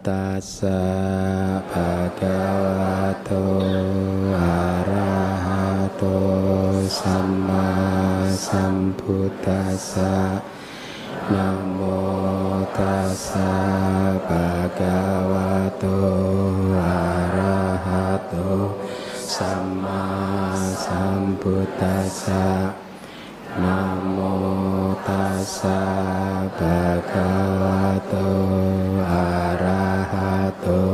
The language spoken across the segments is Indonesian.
tassa bhagavato arahato samma sambuddhassa. Namo tassa bhagavato arahato samma sambuddhassa. Namo tassa bhagavato arahato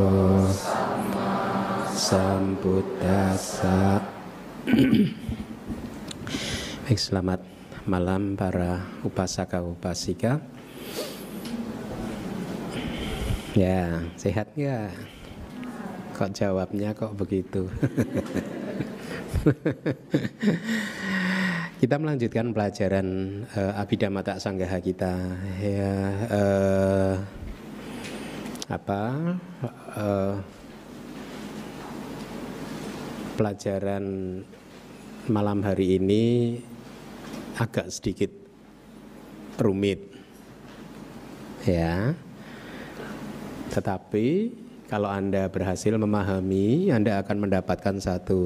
sambuddhassa. Baik, selamat malam para upasaka upasika. Ya, sehat nggak? Kok jawabnya kok begitu? Kita melanjutkan pelajaran Abhidhamma Sanggaha kita. Ya, pelajaran malam hari ini agak sedikit rumit, ya. Tetapi kalau Anda berhasil memahami, Anda akan mendapatkan satu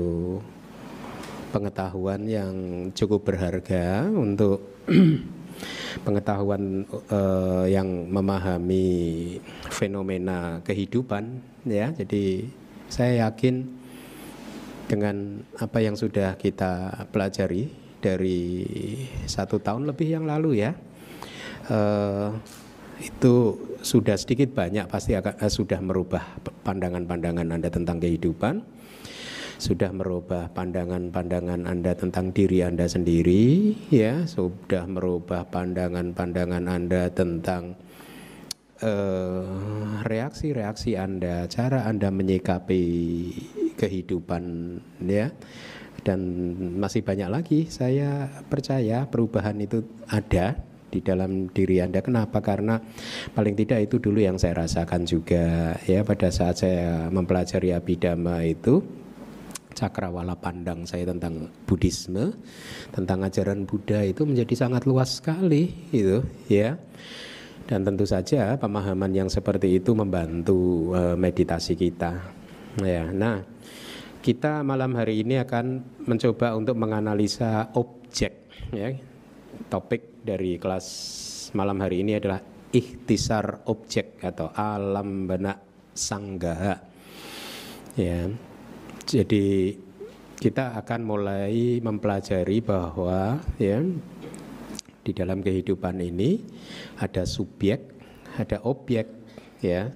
pengetahuan yang cukup berharga untuk pengetahuan yang memahami fenomena kehidupan, ya. Jadi saya yakin dengan apa yang sudah kita pelajari dari 1 tahun lebih yang lalu, ya, itu sudah sedikit banyak pasti sudah merubah pandangan-pandangan Anda tentang kehidupan, sudah merubah pandangan-pandangan Anda tentang diri Anda sendiri, ya, sudah merubah pandangan-pandangan Anda tentang reaksi-reaksi Anda, cara Anda menyikapi kehidupan, ya. Dan masih banyak lagi, saya percaya perubahan itu ada di dalam diri Anda. Kenapa? Karena paling tidak itu dulu yang saya rasakan juga, ya, pada saat saya mempelajari Abhidhamma itu. Cakrawala pandang saya tentang Buddhisme, tentang ajaran Buddha itu menjadi sangat luas sekali, gitu, ya. Dan tentu saja pemahaman yang seperti itu membantu meditasi kita, ya. Nah, kita malam hari ini akan mencoba untuk menganalisa objek, ya. Topik dari kelas malam hari ini adalah ikhtisar objek atau alambana sanggaha, ya. Jadi kita akan mulai mempelajari bahwa, ya, di dalam kehidupan ini ada subjek, ada objek, ya.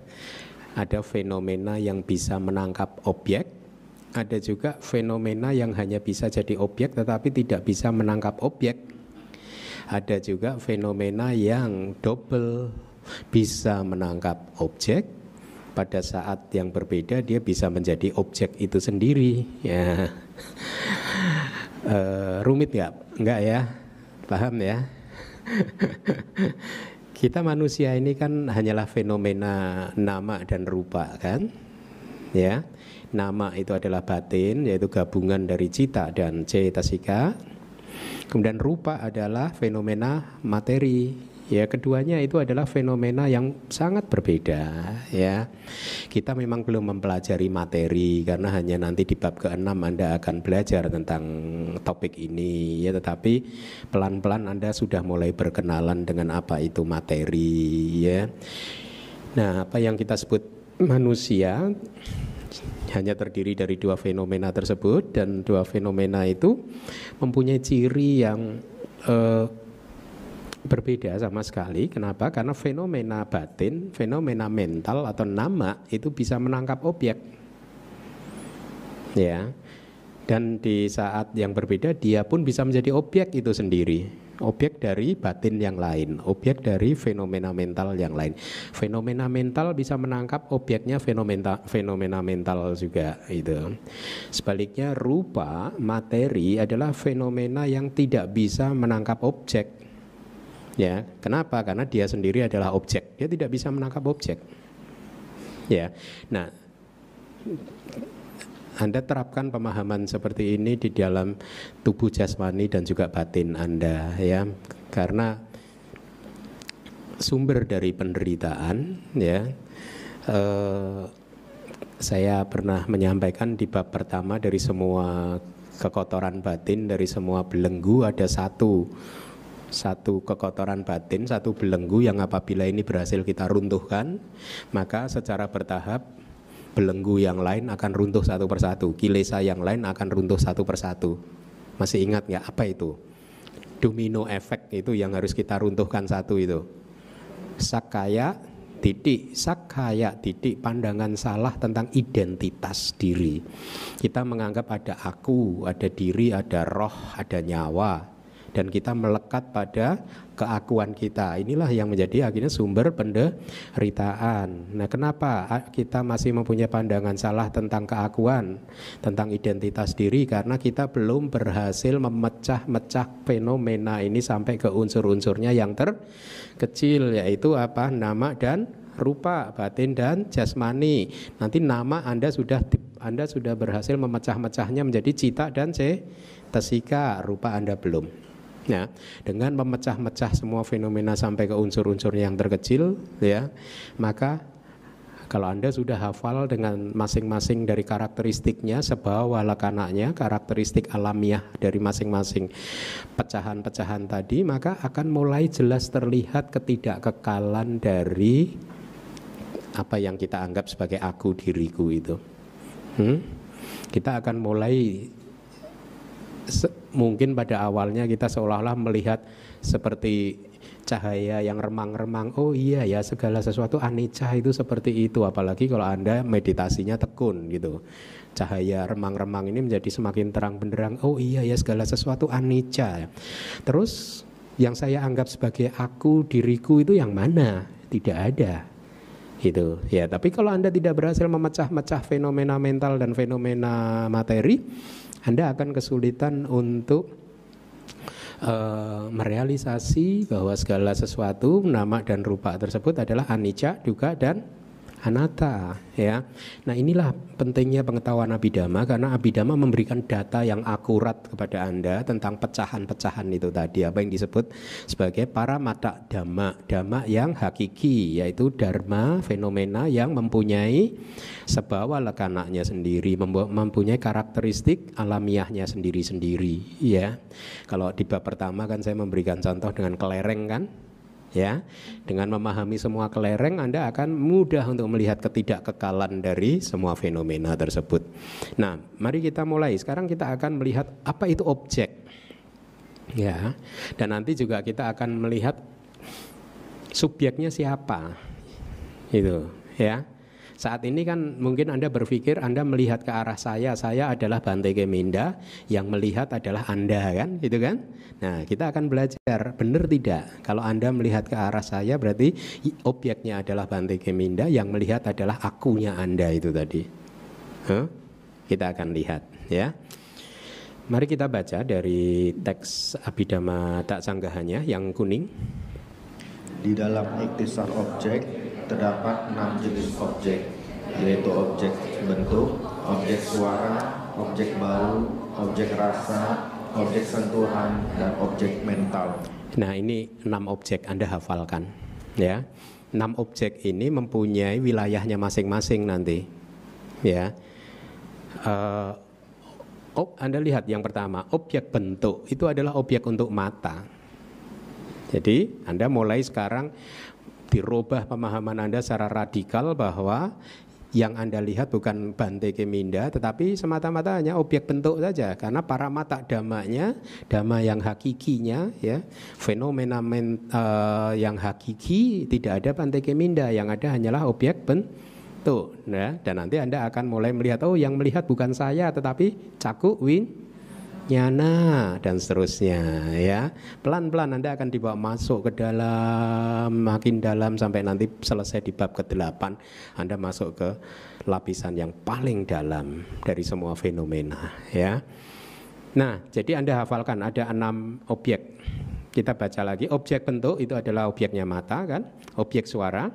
Ada fenomena yang bisa menangkap objek, ada juga fenomena yang hanya bisa jadi objek tetapi tidak bisa menangkap objek. Ada juga fenomena yang double, bisa menangkap objek, pada saat yang berbeda dia bisa menjadi objek itu sendiri, ya. Rumit nggak? Nggak, ya? Paham, ya? Kita manusia ini kan hanyalah fenomena nama dan rupa, kan? Ya, nama itu adalah batin, yaitu gabungan dari cita dan cetasika. Kemudian rupa adalah fenomena materi. Ya, keduanya itu adalah fenomena yang sangat berbeda, ya. Kita memang belum mempelajari materi karena hanya nanti di bab ke-6 Anda akan belajar tentang topik ini, ya, tetapi pelan-pelan Anda sudah mulai berkenalan dengan apa itu materi, ya. Nah, apa yang kita sebut manusia hanya terdiri dari 2 fenomena tersebut, dan 2 fenomena itu mempunyai ciri yang berbeda sama sekali. Kenapa? Karena fenomena batin, fenomena mental atau nama itu bisa menangkap objek, ya. Dan di saat yang berbeda dia pun bisa menjadi objek itu sendiri, objek dari batin yang lain, objek dari fenomena mental yang lain. Fenomena mental bisa menangkap objeknya fenomena mental juga, itu. Sebaliknya rupa, materi adalah fenomena yang tidak bisa menangkap objek. Ya, kenapa? Karena dia sendiri adalah objek. Dia tidak bisa menangkap objek. Ya. Nah, Anda terapkan pemahaman seperti ini di dalam tubuh jasmani dan juga batin Anda, ya. Karena sumber dari penderitaan, ya, Saya pernah menyampaikan di bab pertama, dari semua kekotoran batin, dari semua belenggu ada satu kekotoran batin, satu belenggu yang apabila ini berhasil kita runtuhkan, maka secara bertahap belenggu yang lain akan runtuh satu persatu, kilesa yang lain akan runtuh satu persatu. Masih ingat nggak apa itu? Domino efek itu yang harus kita runtuhkan satu itu. Sakaya titik pandangan salah tentang identitas diri. Kita menganggap ada aku, ada diri, ada roh, ada nyawa, dan kita melekat pada keakuan kita. Inilah yang menjadi akhirnya sumber penderitaan. Nah, kenapa kita masih mempunyai pandangan salah tentang keakuan, tentang identitas diri? Karena kita belum berhasil memecah-mecah fenomena ini sampai ke unsur-unsurnya yang terkecil, yaitu apa? Nama dan rupa, batin dan jasmani. Nanti nama Anda sudah berhasil memecah-mecahnya menjadi cita dan cetasika, rupa Anda belum. Nah, dengan memecah-mecah semua fenomena sampai ke unsur-unsurnya yang terkecil, ya, maka kalau Anda sudah hafal dengan masing-masing dari karakteristiknya, sebawa lekananya, karakteristik alamiah dari masing-masing pecahan-pecahan tadi, maka akan mulai jelas terlihat ketidakkekalan dari apa yang kita anggap sebagai aku, diriku itu. Kita akan mulai mungkin pada awalnya kita seolah-olah melihat seperti cahaya yang remang-remang. Oh iya ya, segala sesuatu anicca itu seperti itu. Apalagi kalau Anda meditasinya tekun gitu. Cahaya remang-remang ini menjadi semakin terang benderang. Oh iya ya, segala sesuatu anicca. Terus yang saya anggap sebagai aku, diriku itu yang mana? Tidak ada. Gitu ya. Tapi kalau Anda tidak berhasil memecah-mecah fenomena mental dan fenomena materi, Anda akan kesulitan untuk merealisasi bahwa segala sesuatu, nama dan rupa tersebut adalah anicca, dukkha dan anatta, ya. Nah, inilah pentingnya pengetahuan Abhidhamma, karena Abhidhamma memberikan data yang akurat kepada Anda tentang pecahan-pecahan itu tadi, apa yang disebut sebagai paramata dhamma, dhamma yang hakiki, yaitu dharma, fenomena yang mempunyai sebawa lekananya sendiri, mempunyai karakteristik alamiahnya sendiri-sendiri, ya. Kalau di bab pertama kan saya memberikan contoh dengan kelereng kan, ya. Dengan memahami semua kelereng, Anda akan mudah untuk melihat ketidakkekalan dari semua fenomena tersebut. Nah, mari kita mulai. Sekarang kita akan melihat apa itu objek, ya. Dan nanti juga kita akan melihat subjeknya siapa, itu, ya. Saat ini kan mungkin Anda berpikir Anda melihat ke arah saya adalah Bante Keminda, yang melihat adalah Anda kan, gitu kan? Nah, kita akan belajar benar tidak. Kalau Anda melihat ke arah saya, berarti objeknya adalah Bante Keminda, yang melihat adalah akunya Anda itu tadi. Kita akan lihat, ya. Mari kita baca dari teks Abhidhamma Taksanggahannya yang kuning. Di dalam iktisar objek terdapat 6 jenis objek, yaitu objek bentuk, objek suara, objek bau, objek rasa, objek sentuhan, dan objek mental. Nah, ini 6 objek, Anda hafalkan, ya. 6 objek ini mempunyai wilayahnya masing-masing nanti, ya. Anda lihat yang pertama, objek bentuk itu adalah objek untuk mata. Jadi Anda mulai sekarang dirubah pemahaman Anda secara radikal bahwa yang Anda lihat bukan Bante Keminda, tetapi semata-mata hanya objek bentuk saja. Karena paramata dhammanya, dhamma yang hakikinya, ya, fenomena yang hakiki tidak ada Bante Keminda, yang ada hanyalah objek bentuk. Nah, dan nanti Anda akan mulai melihat, oh yang melihat bukan saya tetapi caku nyana dan seterusnya, ya. Pelan-pelan Anda akan dibawa masuk ke dalam, makin dalam sampai nanti selesai di bab ke-8 Anda masuk ke lapisan yang paling dalam dari semua fenomena, ya. Nah, jadi Anda hafalkan ada 6 objek. Kita baca lagi. Objek bentuk itu adalah objeknya mata kan, objek suara,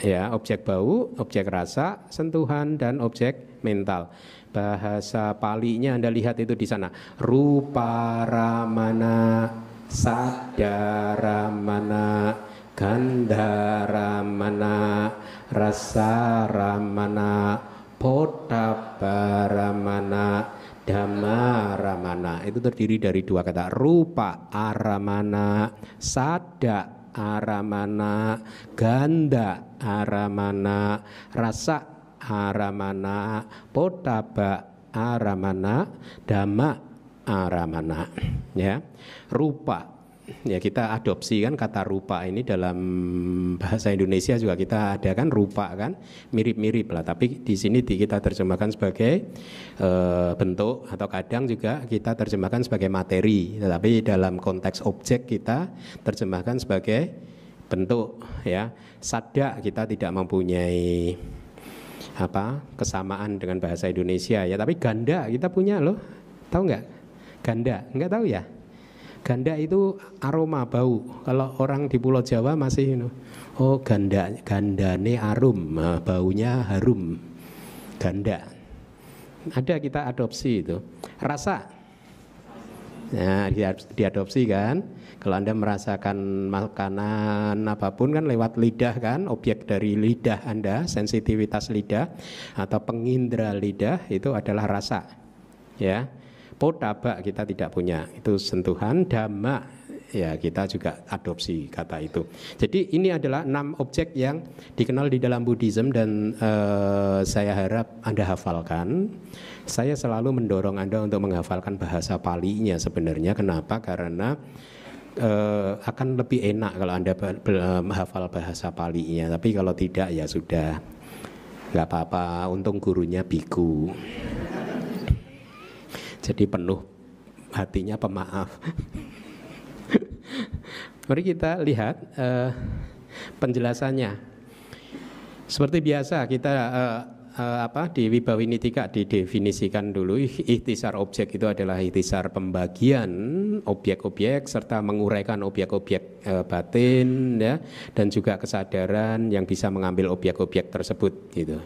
ya, objek bau, objek rasa, sentuhan, dan objek mental. Bahasa Palinya Anda lihat itu di sana. Rupa ramana, sadda ramana, gandha ramana, rasa ramana, pottabba ramana, dhamma ramana. Itu terdiri dari dua kata, rupa aramana, sada aramana, ganda aramana, rasa aramana, pottabba aramana, dhamma aramana. Ya, rupa. Ya, kita adopsi kan kata rupa ini dalam bahasa Indonesia juga kita ada kan, rupa kan mirip-mirip lah, tapi di sini kita terjemahkan sebagai bentuk, atau kadang juga kita terjemahkan sebagai materi, tetapi dalam konteks objek kita terjemahkan sebagai bentuk. Ya, sada kita tidak mempunyai kesamaan dengan bahasa Indonesia ya, tapi ganda kita punya loh, tahu nggak? Ganda nggak tahu ya? Ganda itu aroma, bau. Kalau orang di Pulau Jawa masih, oh gandane arum, baunya harum. Ganda. Ada, kita adopsi itu. Rasa. Nah, diadopsi kan. Kalau Anda merasakan makanan apapun kan lewat lidah kan, objek dari lidah Anda, sensitivitas lidah atau pengindra lidah itu adalah rasa. Ya. Pottabba kita tidak punya, itu sentuhan. Dhamma ya kita juga adopsi kata itu. Jadi ini adalah 6 objek yang dikenal di dalam Buddhism dan saya harap Anda hafalkan. Saya selalu mendorong Anda untuk menghafalkan bahasa Palinya sebenarnya. Kenapa? Karena akan lebih enak kalau Anda menghafal bahasa Palinya. Tapi kalau tidak ya sudah, nggak apa-apa. Untung gurunya biku. Jadi penuh hatinya pemaaf. Mari kita lihat penjelasannya. Seperti biasa kita di Wibawinitika didefinisikan dulu. Ikhtisar objek itu adalah ikhtisar pembagian objek-objek serta menguraikan objek-objek batin ya, dan juga kesadaran yang bisa mengambil objek-objek tersebut gitu.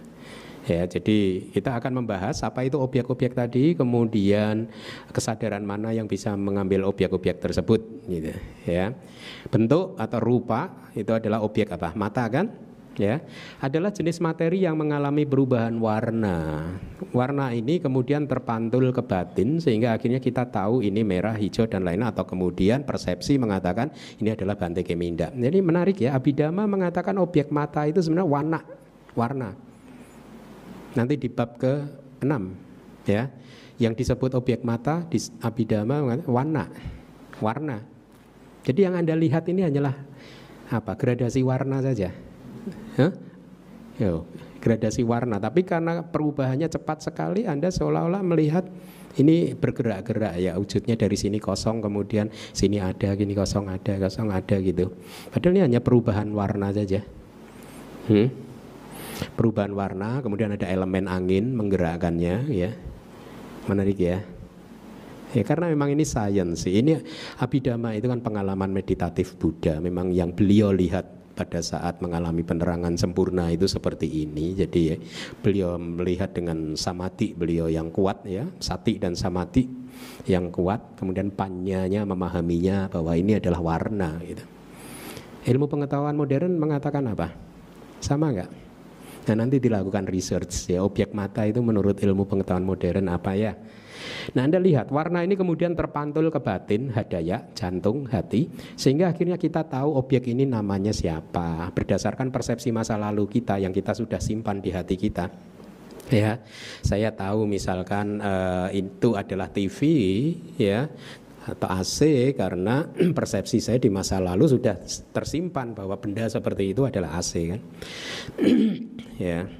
Ya, jadi kita akan membahas apa itu objek-objek tadi, kemudian kesadaran mana yang bisa mengambil objek-objek tersebut gitu ya. Bentuk atau rupa itu adalah objek apa? Mata kan? Ya, adalah jenis materi yang mengalami perubahan warna. Warna ini kemudian terpantul ke batin sehingga akhirnya kita tahu ini merah, hijau dan lainnya, atau kemudian persepsi mengatakan ini adalah Bante Keminda. Jadi menarik ya, Abhidhamma mengatakan objek mata itu sebenarnya warna. Nanti di bab ke-6 ya, yang disebut objek mata di Abhidhamma warna. Jadi yang Anda lihat ini hanyalah gradasi warna saja. Gradasi warna, tapi karena perubahannya cepat sekali Anda seolah-olah melihat ini bergerak-gerak ya, wujudnya dari sini kosong, kemudian sini ada, gini kosong ada gitu. Padahal ini hanya perubahan warna saja. Perubahan warna, kemudian ada elemen angin menggerakkannya ya. Menarik ya. Ya karena memang ini sains sih. Ini Abhidhamma itu kan pengalaman meditatif Buddha. Memang yang beliau lihat pada saat mengalami penerangan sempurna itu seperti ini. Jadi ya, beliau melihat dengan samadhi beliau yang kuat ya, sati dan samadhi yang kuat. Kemudian panyanya memahaminya bahwa ini adalah warna gitu. Ilmu pengetahuan modern mengatakan apa? Sama enggak? Nah nanti dilakukan research ya, objek mata itu menurut ilmu pengetahuan modern apa ya. Nah Anda lihat warna ini kemudian terpantul ke batin, hadaya, jantung, hati, sehingga akhirnya kita tahu objek ini namanya siapa berdasarkan persepsi masa lalu kita yang kita sudah simpan di hati kita. Ya, saya tahu misalkan itu adalah TV ya atau AC karena persepsi saya di masa lalu sudah tersimpan bahwa benda seperti itu adalah AC kan. Ya.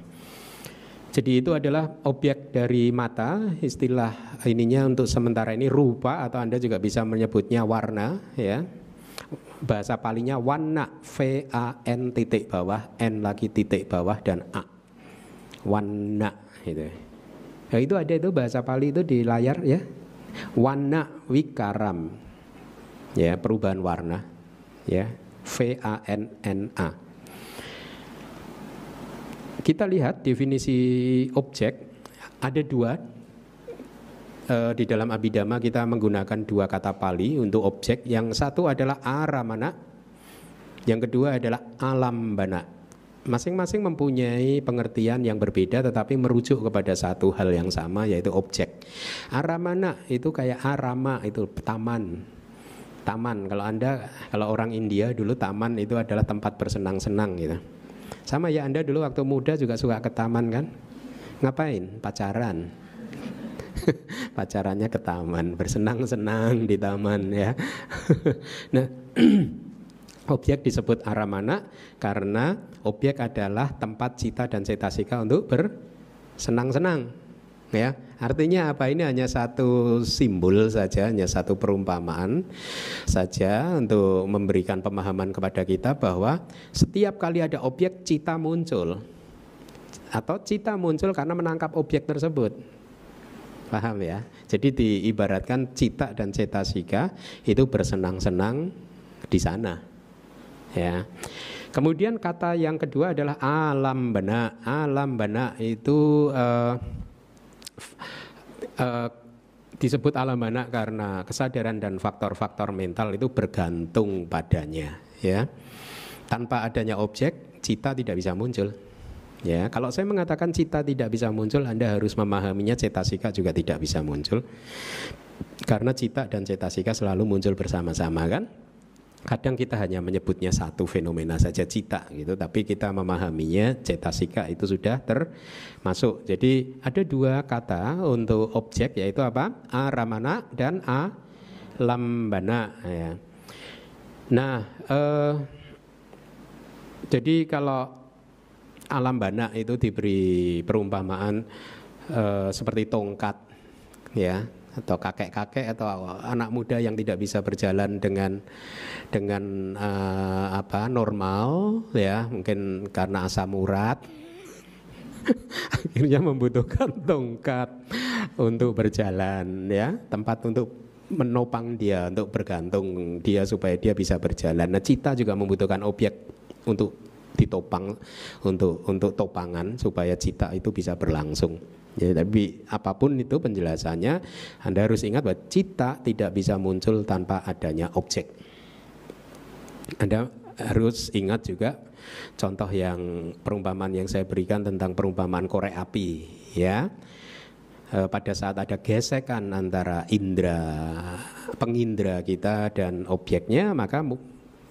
Jadi itu adalah objek dari mata, istilah ininya untuk sementara ini rupa, atau Anda juga bisa menyebutnya warna ya. Bahasa Palinya wanna, V-A-N titik bawah, N lagi titik bawah dan A. Wanna gitu. Nah, itu ada itu bahasa Pali itu di layar ya. Wanna wikaram. Ya, perubahan warna ya. V-A-N-N-A. Kita lihat definisi objek ada dua. Di dalam Abhidhamma kita menggunakan dua kata Pali untuk objek. Yang satu adalah aramana, yang kedua adalah alambana. masing-masing mempunyai pengertian yang berbeda tetapi merujuk kepada satu hal yang sama, yaitu objek. Aramana itu kayak arama, itu taman. Taman, kalau orang India dulu taman itu adalah tempat bersenang-senang gitu. Sama ya, Anda dulu waktu muda juga suka ke taman kan? Ngapain? Pacaran. Pacarannya ke taman, bersenang-senang di taman ya. Nah, objek disebut aramana karena objek adalah tempat cita dan cetasika untuk bersenang-senang ya. Artinya apa? Ini hanya satu simbol saja, hanya satu perumpamaan saja untuk memberikan pemahaman kepada kita bahwa setiap kali ada objek, cita muncul. Atau cita muncul karena menangkap objek tersebut. Paham ya? Jadi diibaratkan cita dan cetasika itu bersenang-senang di sana. Ya. Kemudian kata yang kedua adalah alambana. Alambana itu disebut alambana karena kesadaran dan faktor-faktor mental itu bergantung padanya. Ya. Tanpa adanya objek, cita tidak bisa muncul. Ya, kalau saya mengatakan cita tidak bisa muncul, Anda harus memahaminya cetasika juga tidak bisa muncul. Karena cita dan cetasika selalu muncul bersama-sama kan? Kadang kita hanya menyebutnya satu fenomena saja cita gitu, tapi kita memahaminya cetasika itu sudah termasuk. Jadi ada dua kata untuk objek, yaitu apa? Aramana dan alambana ya. Nah, jadi kalau alambana itu diberi perumpamaan seperti tongkat ya, atau kakek-kakek atau anak muda yang tidak bisa berjalan dengan normal ya, mungkin karena asam urat akhirnya membutuhkan tongkat untuk berjalan ya, tempat untuk menopang dia, untuk bergantung dia supaya dia bisa berjalan. Nah, cita juga membutuhkan objek untuk ditopang, untuk topangan supaya cita itu bisa berlangsung. Ya, tapi apapun itu penjelasannya, Anda harus ingat bahwa cita tidak bisa muncul tanpa adanya objek. Anda harus ingat juga contoh yang perumpamaan yang saya berikan tentang perumpamaan korek api ya. Pada saat ada gesekan antara indera pengindra kita dan objeknya, maka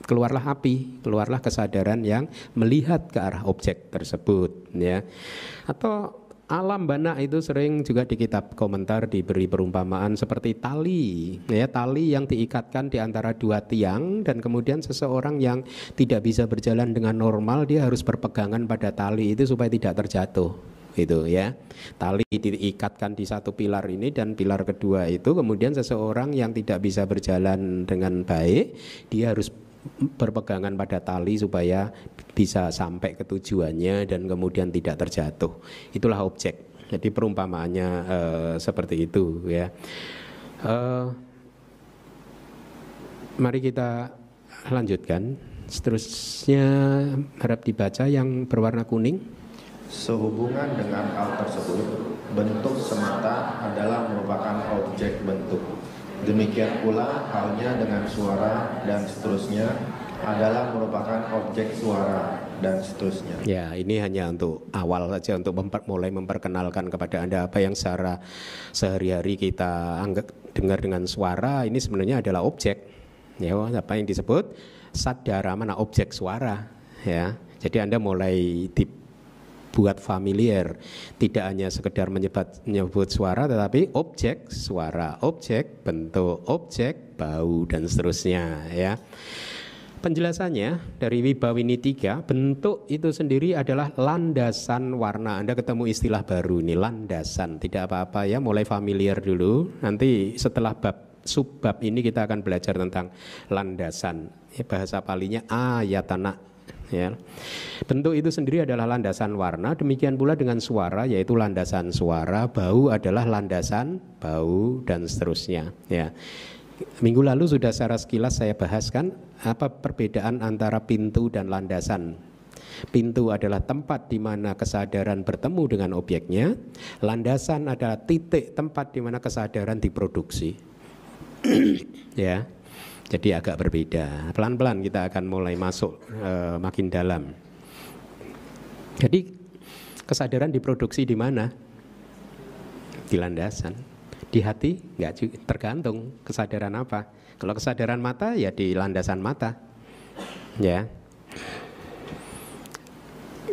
keluarlah api, keluarlah kesadaran yang melihat ke arah objek tersebut ya. Atau alambana itu sering juga di kitab komentar diberi perumpamaan seperti tali ya, tali yang diikatkan di antara dua tiang dan kemudian seseorang yang tidak bisa berjalan dengan normal, dia harus berpegangan pada tali itu supaya tidak terjatuh itu ya. Tali diikatkan di satu pilar ini dan pilar kedua itu, kemudian seseorang yang tidak bisa berjalan dengan baik, dia harus berpegangan pada tali supaya bisa sampai ke tujuannya dan kemudian tidak terjatuh. Itulah objek. Jadi perumpamaannya seperti itu ya. Mari kita lanjutkan. Seterusnya harap dibaca yang berwarna kuning. Sehubungan dengan hal tersebut, bentuk semata adalah merupakan objek bentuk. Demikian pula halnya dengan suara dan seterusnya adalah merupakan objek suara dan seterusnya. Ya, ini hanya untuk awal saja, untuk mulai memperkenalkan kepada Anda apa yang secara sehari-hari kita anggap dengar dengan suara ini sebenarnya adalah objek. Ya, apa yang disebut sadara mana objek suara ya. Jadi Anda mulai buat familiar, tidak hanya sekedar menyebut suara tetapi objek suara, objek bentuk, objek bau dan seterusnya ya. Penjelasannya dari Wibawini 3, bentuk itu sendiri adalah landasan warna. Anda ketemu istilah baru ini, landasan, tidak apa-apa ya, mulai familiar dulu. Nanti setelah subbab ini kita akan belajar tentang landasan. Bahasa Palinya ayatana. Ya. Bentuk itu sendiri adalah landasan warna, demikian pula dengan suara, yaitu landasan suara, bau adalah landasan bau dan seterusnya ya. Minggu lalu sudah secara sekilas saya bahaskan apa perbedaan antara pintu dan landasan. Pintu adalah tempat di mana kesadaran bertemu dengan objeknya, landasan adalah titik tempat di mana kesadaran diproduksi. Ya. Jadi agak berbeda. Pelan-pelan kita akan mulai masuk makin dalam. Jadi kesadaran diproduksi di mana? Di landasan. Di hati nggak juga, tergantung kesadaran apa. Kalau kesadaran mata ya di landasan mata. Ya.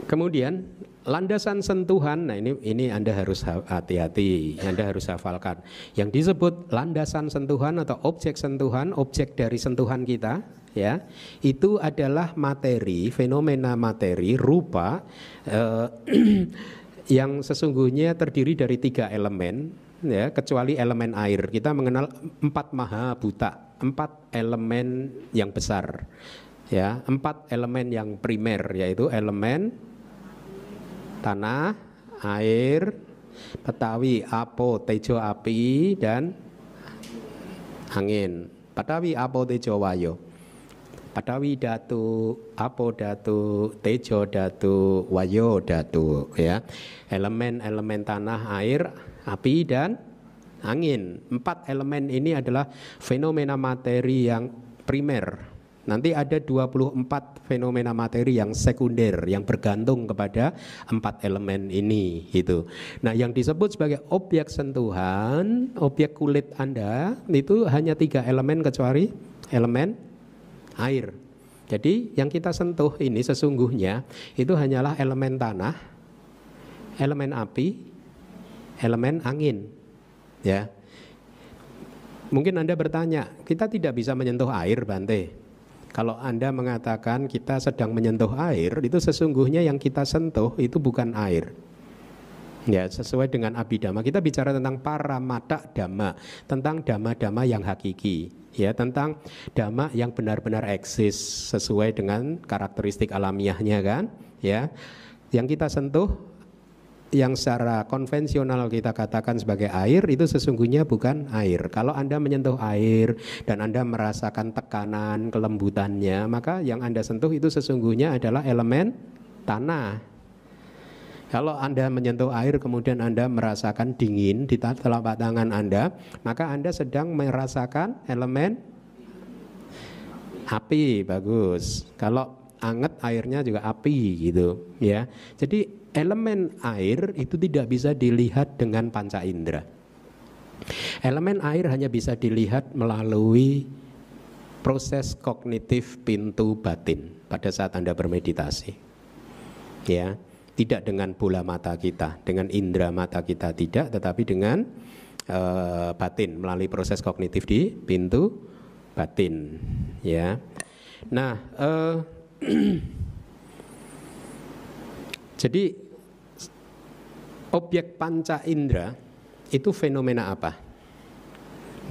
Kemudian landasan sentuhan, nah ini Anda harus hati-hati, Anda harus hafalkan. Yang disebut landasan sentuhan atau objek sentuhan, objek dari sentuhan kita, ya, itu adalah materi, fenomena materi, rupa yang sesungguhnya terdiri dari 3 elemen, ya, kecuali elemen air. Kita mengenal 4 maha buta, 4 elemen yang besar, ya, 4 elemen yang primer, yaitu elemen tanah, air, patawi, apo, tejo, api, dan angin. Patawi, apo, tejo, wayo. Patawi datu, apo datu, tejo datu, wayo datu, ya. Elemen-elemen tanah, air, api, dan angin. 4 elemen ini adalah fenomena materi yang primer. Nanti ada 24 fenomena materi yang sekunder, yang bergantung kepada 4 elemen ini, gitu. Nah, yang disebut sebagai objek sentuhan, objek kulit Anda itu hanya 3 elemen kecuali elemen air. Jadi yang kita sentuh ini sesungguhnya itu hanyalah elemen tanah, elemen api, elemen angin, ya. Mungkin Anda bertanya, kita tidak bisa menyentuh air, Bante. Kalau Anda mengatakan kita sedang menyentuh air, itu sesungguhnya yang kita sentuh itu bukan air. Ya, sesuai dengan Abhidhamma, kita bicara tentang paramata dhamma, tentang dhamma-dhamma yang hakiki, ya, tentang dhamma yang benar-benar eksis sesuai dengan karakteristik alamiahnya, kan? Ya, yang kita sentuh, yang secara konvensional kita katakan sebagai air, itu sesungguhnya bukan air. Kalau Anda menyentuh air dan Anda merasakan tekanan, kelembutannya, maka yang Anda sentuh itu sesungguhnya adalah elemen tanah. Kalau Anda menyentuh air kemudian Anda merasakan dingin di telapak tangan Anda, maka Anda sedang merasakan elemen api. Bagus. Kalau anget airnya juga api, gitu, ya. Jadi elemen air itu tidak bisa dilihat dengan panca indera. Elemen air hanya bisa dilihat melalui proses kognitif pintu batin pada saat Anda bermeditasi, ya. Tidak dengan bola mata kita, dengan indera mata kita tidak, tetapi dengan batin, melalui proses kognitif di pintu batin, ya. Nah, jadi objek panca indera itu fenomena apa?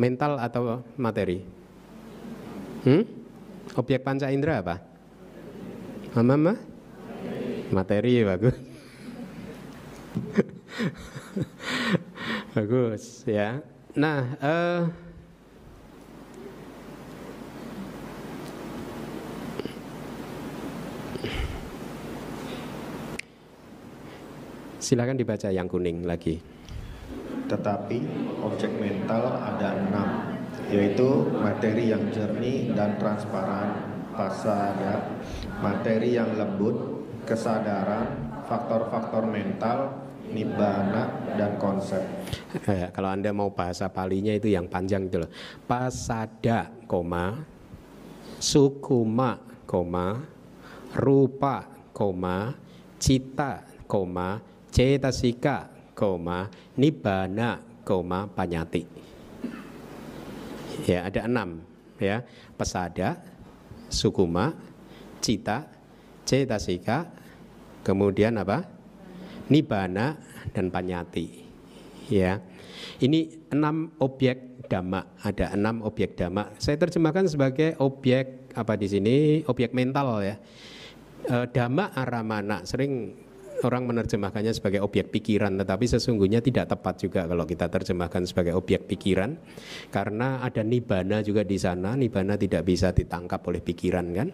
Mental atau materi? Objek panca indera apa? Mama? Materi, bagus. Bagus, ya. Nah, silakan dibaca yang kuning lagi. Tetapi objek mental ada 6, yaitu materi yang jernih dan transparan, pasada, materi yang lembut, kesadaran, faktor-faktor mental, nibbana, dan konsep. Kalau Anda mau bahasa palinya itu yang panjang itu loh. Pasada, sukuma, rupa, cita, cetasika, nibbana, panyati. Ya, ada 6, ya. Pasada, sukuma, cita, cetasika, kemudian apa? Nibbana dan panyati. Ya. Ini 6 objek dhamma, ada 6 objek dhamma. Saya terjemahkan sebagai objek apa di sini? Objek mental, ya. Dhamma aramana, sering orang menerjemahkannya sebagai objek pikiran, tetapi sesungguhnya tidak tepat juga kalau kita terjemahkan sebagai objek pikiran, karena ada nibbana juga di sana. Nibbana tidak bisa ditangkap oleh pikiran, kan?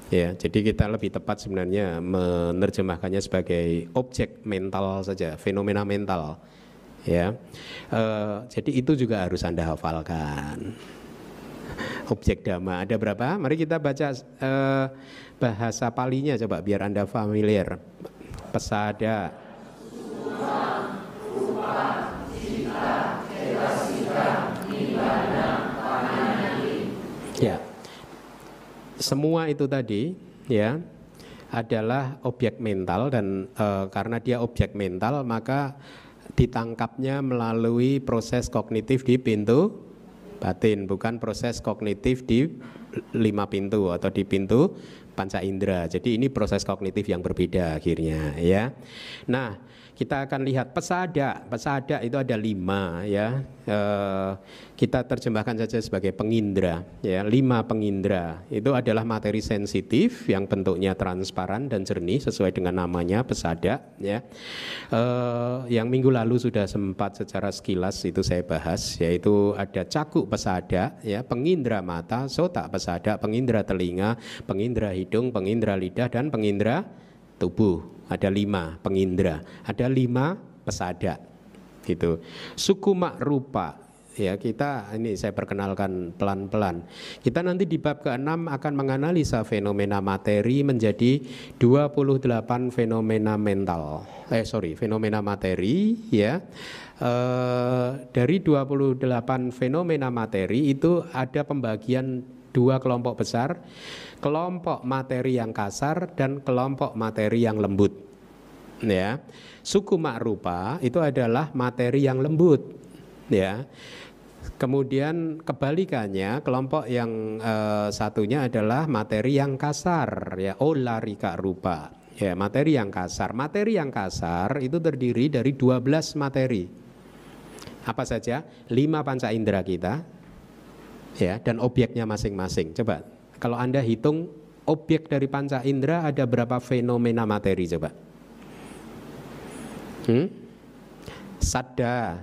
Ya, jadi kita lebih tepat sebenarnya menerjemahkannya sebagai objek mental saja, fenomena mental. Ya, jadi itu juga harus Anda hafalkan. Objek dhamma ada berapa? Mari kita baca bahasa palinya coba biar Anda familiar. pesada, ya. Semua itu tadi ya adalah objek mental dan karena dia objek mental maka ditangkapnya melalui proses kognitif di pintu batin, bukan proses kognitif di 5 pintu atau di pintu panca indera. Jadi ini proses kognitif yang berbeda akhirnya ya. Nah, kita akan lihat pesada. Pesada itu ada 5 ya. Kita terjemahkan saja sebagai pengindra ya. 5 pengindra itu adalah materi sensitif yang bentuknya transparan dan jernih sesuai dengan namanya pesada ya. Yang minggu lalu sudah sempat secara sekilas itu saya bahas, yaitu ada cakuk pesada ya, pengindra mata, sota pesada, pengindra telinga, pengindra hidung, pengindra lidah dan pengindra tubuh. Ada 5 pengindra, ada 5 pesada gitu. Sukuma rupa ya, kita ini saya perkenalkan pelan-pelan. Kita nanti di bab ke-6 akan menganalisa fenomena materi menjadi 28 fenomena mental. Fenomena materi ya. Dari 28 fenomena materi itu ada pembagian 2 kelompok besar, kelompok materi yang kasar dan kelompok materi yang lembut. Ya, sukuma rupa itu adalah materi yang lembut. Ya, kemudian kebalikannya kelompok yang satunya adalah materi yang kasar. Ya, olarika rupa. Ya, materi yang kasar. Materi yang kasar itu terdiri dari 12 materi. Apa saja? 5 panca indera kita. Ya, dan objeknya masing-masing. Coba, kalau Anda hitung objek dari panca indera ada berapa fenomena materi coba? Sada,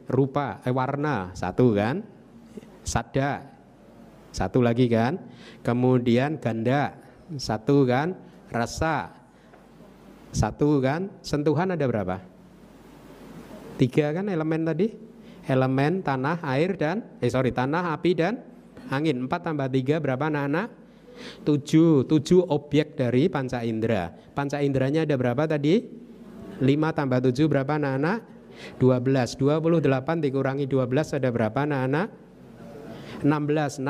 rupa, warna 1 kan? Sada, 1 lagi kan? Kemudian ganda 1 kan? Rasa 1 kan? Sentuhan ada berapa? 3 kan elemen tadi? Elemen tanah, air dan tanah, api dan angin. 4 tambah 3 berapa anak-anak? 7 objek dari panca indera. Panca inderanya ada berapa tadi? 5 tambah 7 berapa anak-anak? 12. 28 dikurangi 12 ada berapa anak-anak? 16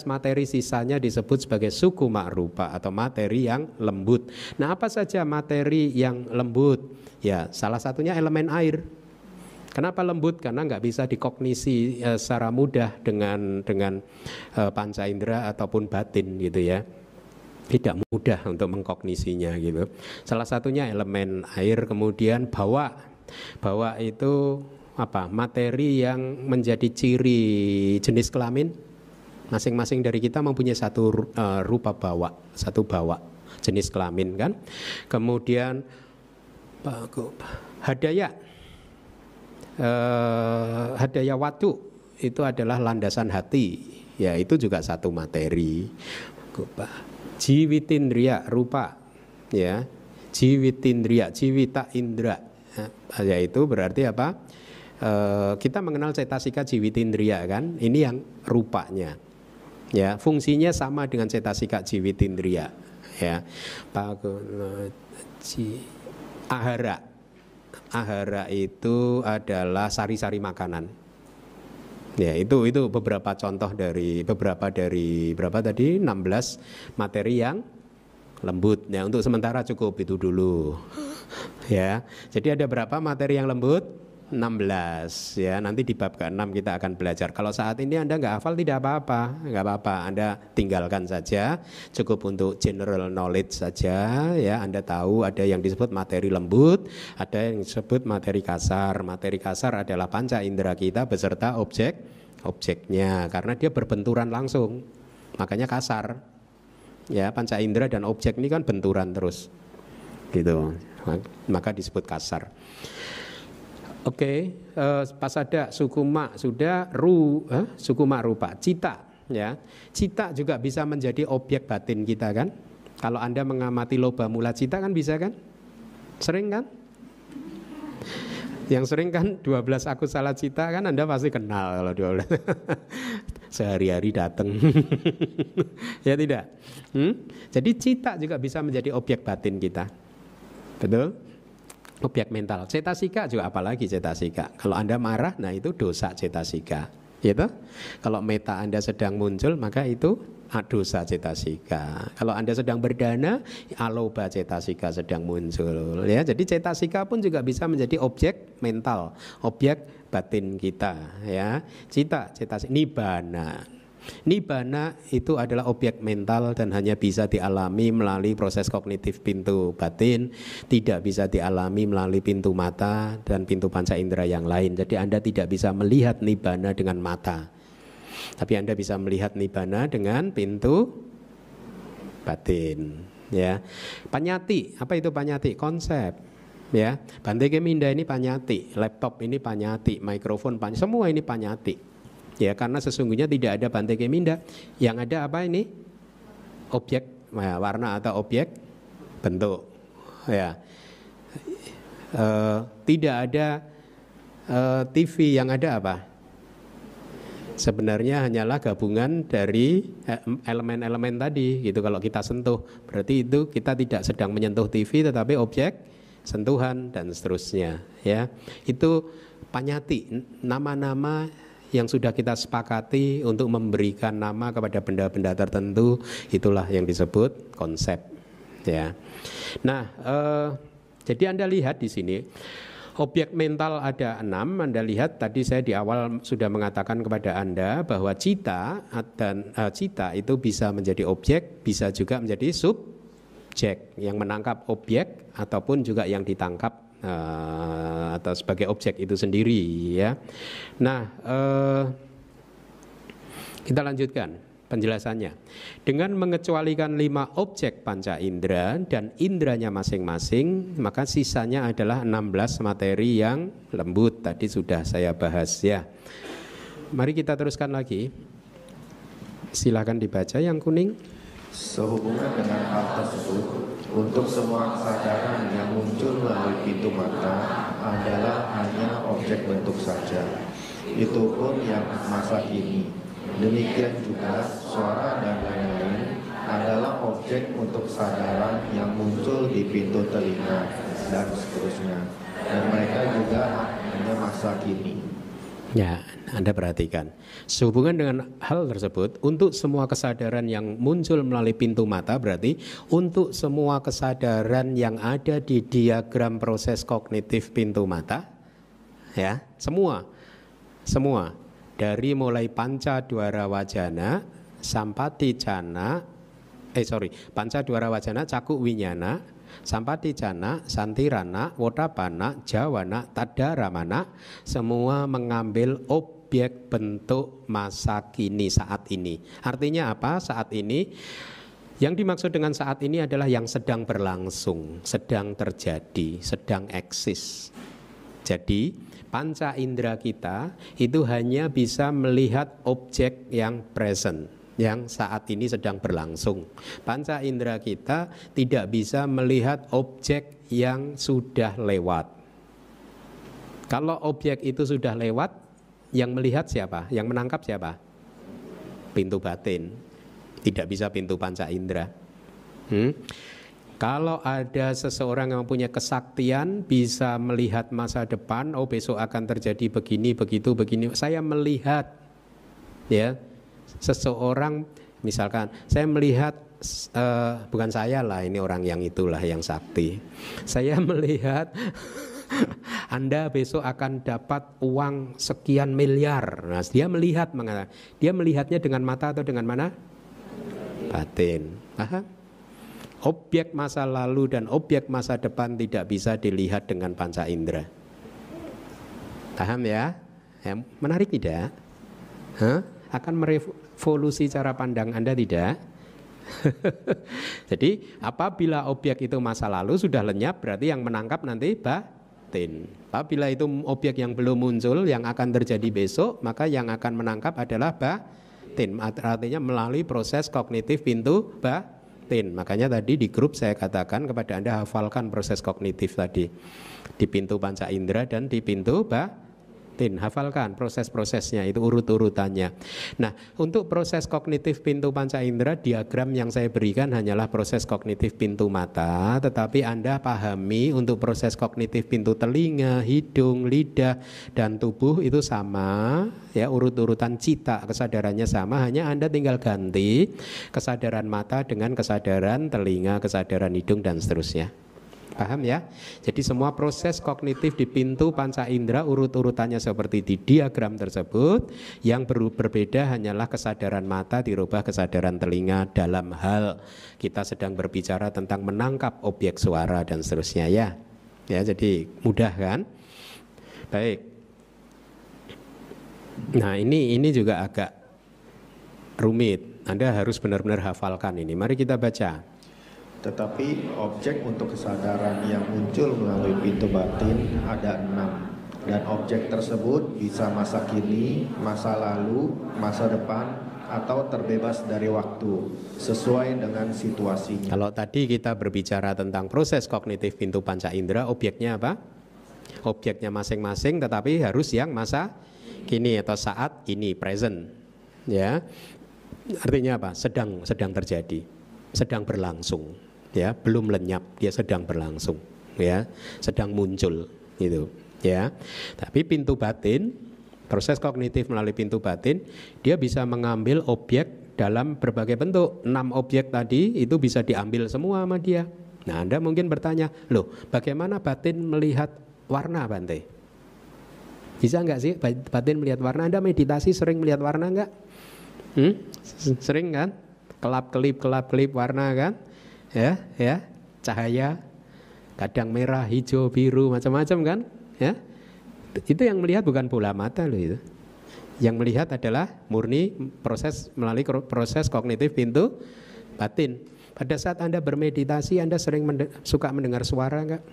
materi sisanya disebut sebagai sukuma rupa atau materi yang lembut. Nah, apa saja materi yang lembut? Ya, salah satunya elemen air. Kenapa lembut? Karena nggak bisa dikognisi secara mudah dengan panca indera ataupun batin gitu ya. Tidak mudah untuk mengkognisinya gitu. Salah satunya elemen air, kemudian bawa. Bawa itu apa? Materi yang menjadi ciri jenis kelamin. Masing-masing dari kita mempunyai satu rupa bawa, satu bawa jenis kelamin kan. Kemudian hadaya. Hadaya watu itu adalah landasan hati, ya itu juga satu materi. Jiwitindriya rupa, ya jiwitindriya, jiwita indra, yaitu berarti apa? Kita mengenal cetasika jiwitindriya kan, ini yang rupanya, ya fungsinya sama dengan cetasika jiwitindriya, ya. Ahara. Ahara itu adalah sari-sari makanan. Ya, itu beberapa contoh dari berapa tadi 16 materi yang lembut. Ya, untuk sementara cukup itu dulu. Ya. Jadi ada berapa materi yang lembut? 16 ya, nanti di bab ke-6 kita akan belajar. Kalau saat ini Anda nggak hafal tidak apa-apa, nggak apa-apa, Anda tinggalkan saja, cukup untuk general knowledge saja ya. Anda tahu ada yang disebut materi lembut, ada yang disebut materi kasar. Materi kasar adalah panca indera kita beserta objeknya, karena dia berbenturan langsung, makanya kasar ya. Panca indera dan objek ini kan benturan terus gitu, maka disebut kasar. Oke, pasada, sukuma sudah, sukuma rupa, cita ya. Cita juga bisa menjadi objek batin kita kan. Kalau Anda mengamati loba mula cita kan bisa kan? Sering kan? Yang sering kan 12 aku salah cita kan Anda pasti kenal kalau 12. Sehari-hari datang. Ya tidak? Jadi cita juga bisa menjadi objek batin kita. Betul? Objek mental. Cetasika juga apalagi cetasika. Kalau Anda marah, nah itu dosa cetasika. Gitu? Kalau meta Anda sedang muncul, maka itu dosa cetasika. Kalau Anda sedang berdana, aloba cetasika sedang muncul. Ya, jadi cetasika pun juga bisa menjadi objek mental, objek batin kita. Ya, cita, cetasika, nibbana. Nibbana itu adalah objek mental dan hanya bisa dialami melalui proses kognitif pintu batin, tidak bisa dialami melalui pintu mata dan pintu panca indera yang lain. Jadi Anda tidak bisa melihat nibbana dengan mata, tapi Anda bisa melihat nibbana dengan pintu batin. Ya, panyati, apa itu panyati? Konsep. Ya, Bante Keminda ini panyati, laptop ini panyati, mikrofon panyati, semua ini panyati. Ya, karena sesungguhnya tidak ada Bante Keminda. Yang ada apa ini? Objek warna atau objek bentuk. Ya, tidak ada TV. Yang ada apa? Sebenarnya hanyalah gabungan dari elemen-elemen tadi. Gitu. Kalau kita sentuh, berarti itu kita tidak sedang menyentuh TV, tetapi objek sentuhan dan seterusnya. Ya, itu panyati, nama-nama yang sudah kita sepakati untuk memberikan nama kepada benda-benda tertentu, itulah yang disebut konsep. Ya. Nah, jadi Anda lihat di sini objek mental ada 6. Anda lihat tadi saya di awal sudah mengatakan kepada Anda bahwa cita dan cita itu bisa menjadi objek, bisa juga menjadi subjek yang menangkap objek ataupun juga yang ditangkap atau sebagai objek itu sendiri, ya. Nah, kita lanjutkan penjelasannya. Dengan mengecualikan 5 objek panca indera dan indranya masing-masing, maka sisanya adalah 16 materi yang lembut. Tadi sudah saya bahas, ya. Mari kita teruskan lagi. Silakan dibaca yang kuning. Sehubungan dengan hal tersebut, untuk semua kesadaran yang muncul melalui pintu mata adalah hanya objek bentuk saja. Itu pun yang masa kini. Demikian juga suara dan lain-lain adalah objek untuk kesadaran yang muncul di pintu telinga dan seterusnya. Dan mereka juga hanya masa kini. Ya, Anda perhatikan. Sehubungan dengan hal tersebut, untuk semua kesadaran yang muncul melalui pintu mata, berarti untuk semua kesadaran yang ada di diagram proses kognitif pintu mata, ya, semua dari mulai panca dwara wajana, sampati cana, panca dwara wajana, caku winyana, sampati cana, santirana, wotapana, jawana, tadaramana, semua mengambil objek bentuk masa kini, saat ini. Artinya apa? Saat ini, yang dimaksud dengan saat ini adalah yang sedang berlangsung, sedang terjadi, sedang eksis. Jadi panca indera kita itu hanya bisa melihat objek yang present, yang saat ini sedang berlangsung. Panca indera kita tidak bisa melihat objek yang sudah lewat. Kalau objek itu sudah lewat, yang melihat siapa? Yang menangkap siapa? Pintu batin. Tidak bisa pintu panca indera. Kalau ada seseorang yang punya kesaktian, bisa melihat masa depan, oh besok akan terjadi begini, begitu, begini. Saya melihat, ya, seseorang, misalkan saya melihat, bukan saya lah, ini orang yang itulah yang sakti. Saya melihat Anda besok akan dapat uang sekian miliar. Nah, dia melihat, dia melihatnya dengan mata atau dengan mana? Batin. Paham? Objek masa lalu dan objek masa depan tidak bisa dilihat dengan panca indera. Paham ya? Menarik tidak? Akan merevolusi cara pandang Anda tidak? Jadi apabila objek itu masa lalu sudah lenyap, berarti yang menangkap nanti batin. Apabila itu objek yang belum muncul, yang akan terjadi besok, maka yang akan menangkap adalah batin. Artinya melalui proses kognitif pintu batin. Makanya tadi di grup saya katakan kepada Anda, hafalkan proses kognitif tadi di pintu panca indera dan di pintu batin. batin. Hafalkan proses-prosesnya, itu urut-urutannya. Nah, untuk proses kognitif pintu panca indera, diagram yang saya berikan hanyalah proses kognitif pintu mata, tetapi Anda pahami untuk proses kognitif pintu telinga, hidung, lidah, dan tubuh itu sama, ya, urut-urutan cita kesadarannya sama, hanya Anda tinggal ganti kesadaran mata dengan kesadaran telinga, kesadaran hidung, dan seterusnya. Paham ya? Jadi semua proses kognitif di pintu panca indera urut-urutannya seperti di diagram tersebut. Yang berbeda hanyalah kesadaran mata dirubah kesadaran telinga dalam hal kita sedang berbicara tentang menangkap objek suara dan seterusnya, ya. Ya, jadi mudah kan? Baik. Nah, ini juga agak rumit. Anda harus benar-benar hafalkan ini. Mari kita baca. Tetapi objek untuk kesadaran yang muncul melalui pintu batin ada 6. Dan objek tersebut bisa masa kini, masa lalu, masa depan, atau terbebas dari waktu, sesuai dengan situasinya. Kalau tadi kita berbicara tentang proses kognitif pintu panca indera, objeknya apa? Objeknya masing-masing, tetapi harus yang masa kini atau saat ini, present. Ya, artinya apa? Sedang terjadi, sedang berlangsung. Ya, belum lenyap, dia sedang berlangsung, ya, sedang muncul, gitu, ya. Tapi pintu batin, proses kognitif melalui pintu batin, dia bisa mengambil objek dalam berbagai bentuk. 6 objek tadi itu bisa diambil semua sama dia. Nah, Anda mungkin bertanya, loh, bagaimana batin melihat warna, Bante? Bisa nggak sih batin melihat warna? Anda meditasi sering melihat warna nggak? Sering kan? Kelap-kelip warna kan? Ya, cahaya, kadang merah, hijau, biru, macam-macam kan? Ya, itu yang melihat bukan bola mata loh itu. Yang melihat adalah murni proses melalui proses kognitif pintu batin. Pada saat Anda bermeditasi, Anda sering suka mendengar suara enggak?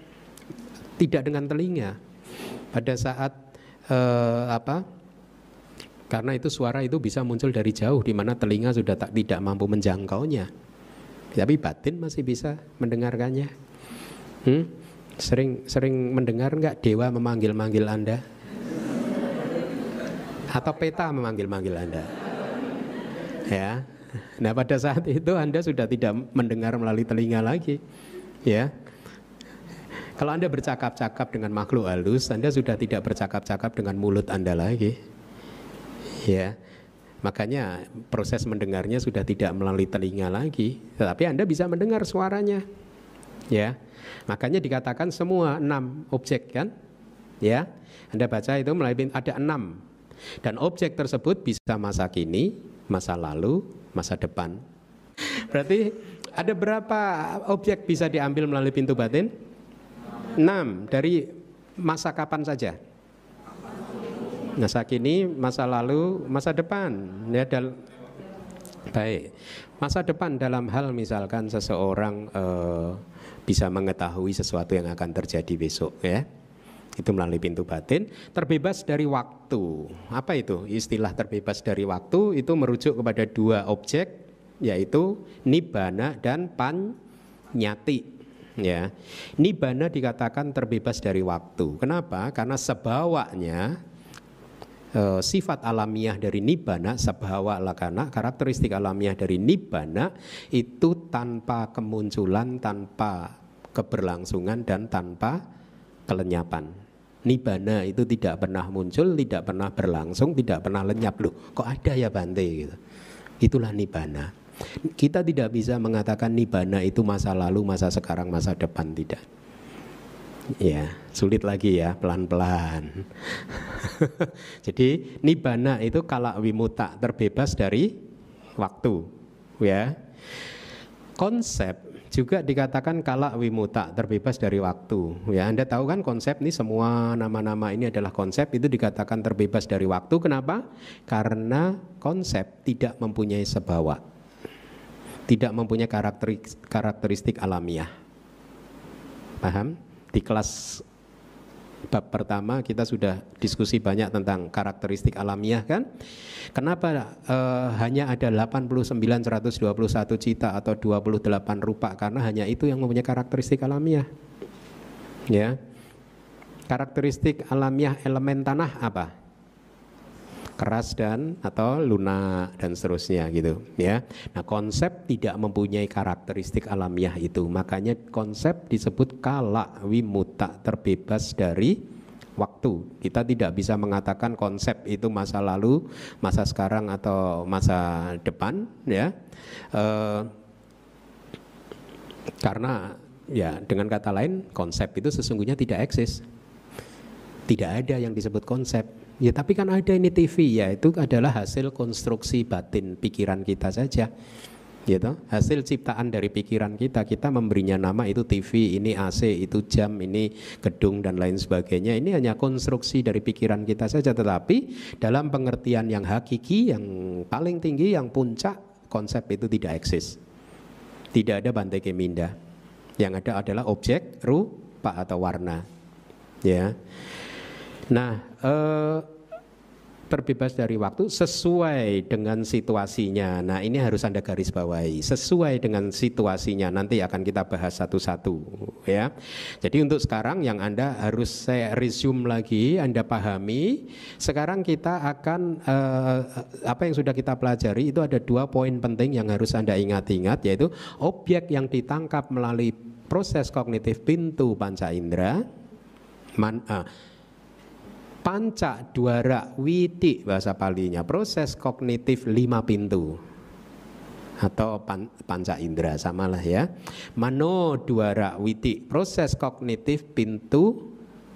Tidak dengan telinga. Pada saat karena itu suara itu bisa muncul dari jauh, di mana telinga sudah tidak mampu menjangkaunya. Tapi batin masih bisa mendengarkannya. Sering mendengar enggak dewa memanggil-manggil Anda? Atau peta memanggil-manggil Anda? Ya. Nah, pada saat itu Anda sudah tidak mendengar melalui telinga lagi. Ya. Kalau Anda bercakap-cakap dengan makhluk halus, Anda sudah tidak bercakap-cakap dengan mulut Anda lagi. Ya. Makanya proses mendengarnya sudah tidak melalui telinga lagi, tetapi Anda bisa mendengar suaranya. Ya. Makanya dikatakan semua 6 objek kan? Ya. Anda baca itu melalui ada 6. Dan objek tersebut bisa masa kini, masa lalu, masa depan. Berarti ada berapa objek bisa diambil melalui pintu batin? 6. Dari masa kapan saja? Masa kini, masa lalu, masa depan. Ya, baik. Masa depan dalam hal misalkan seseorang bisa mengetahui sesuatu yang akan terjadi besok, ya. Itu melalui pintu batin. Terbebas dari waktu. Apa itu? Istilah terbebas dari waktu itu merujuk kepada 2 objek, yaitu nibbana dan panyati. Ya. Nibbana dikatakan terbebas dari waktu. Kenapa? Karena sebawanya sifat alamiah dari nibbana, sabhawa lakana, karakteristik alamiah dari nibbana itu tanpa kemunculan, tanpa keberlangsungan, dan tanpa kelenyapan. Nibbana itu tidak pernah muncul, tidak pernah berlangsung, tidak pernah lenyap. Loh, kok ada ya Bante? Gitu. Itulah nibbana. Kita tidak bisa mengatakan nibbana itu masa lalu, masa sekarang, masa depan, tidak. Ya, sulit lagi ya, pelan-pelan. Jadi nibbana itu kala wimuta, terbebas dari waktu, ya. Konsep juga dikatakan kala wimuta, terbebas dari waktu. Ya, Anda tahu kan konsep ini, semua nama-nama ini adalah konsep, itu dikatakan terbebas dari waktu. Kenapa? Karena konsep tidak mempunyai sebawa, tidak mempunyai karakteristik alamiah. Paham? Di kelas bab pertama kita sudah diskusi banyak tentang karakteristik alamiah kan. Kenapa hanya ada 89.121 cita atau 28 rupa? Karena hanya itu yang mempunyai karakteristik alamiah. Ya. Karakteristik alamiah elemen tanah apa? Keras dan atau lunak dan seterusnya gitu ya. Nah, konsep tidak mempunyai karakteristik alamiah itu. Makanya konsep disebut kala wimuta, terbebas dari waktu. Kita tidak bisa mengatakan konsep itu masa lalu, masa sekarang atau masa depan ya. Karena ya dengan kata lain konsep itu sesungguhnya tidak eksis. Tidak ada yang disebut konsep. Ya tapi kan ada ini TV, ya itu adalah hasil konstruksi batin pikiran kita saja, gitu. Hasil ciptaan dari pikiran kita. Kita memberinya nama itu TV, ini AC, itu jam, ini gedung dan lain sebagainya. Ini hanya konstruksi dari pikiran kita saja. Tetapi dalam pengertian yang hakiki, yang paling tinggi, yang puncak, konsep itu tidak eksis. Tidak ada Bante Keminda. Yang ada adalah objek, rupa atau warna. Ya. Nah, terbebas dari waktu sesuai dengan situasinya. Nah, ini harus Anda garis bawahi. Sesuai dengan situasinya. Nanti akan kita bahas satu-satu, ya. Jadi untuk sekarang yang Anda harus saya resume lagi, Anda pahami. Sekarang kita akan apa yang sudah kita pelajari itu ada 2 poin penting yang harus Anda ingat-ingat, yaitu objek yang ditangkap melalui proses kognitif pintu panca indera. Panca dwara witi bahasa Palinya, proses kognitif 5 pintu atau panca indera, samalah ya. Mano dwara witi, proses kognitif pintu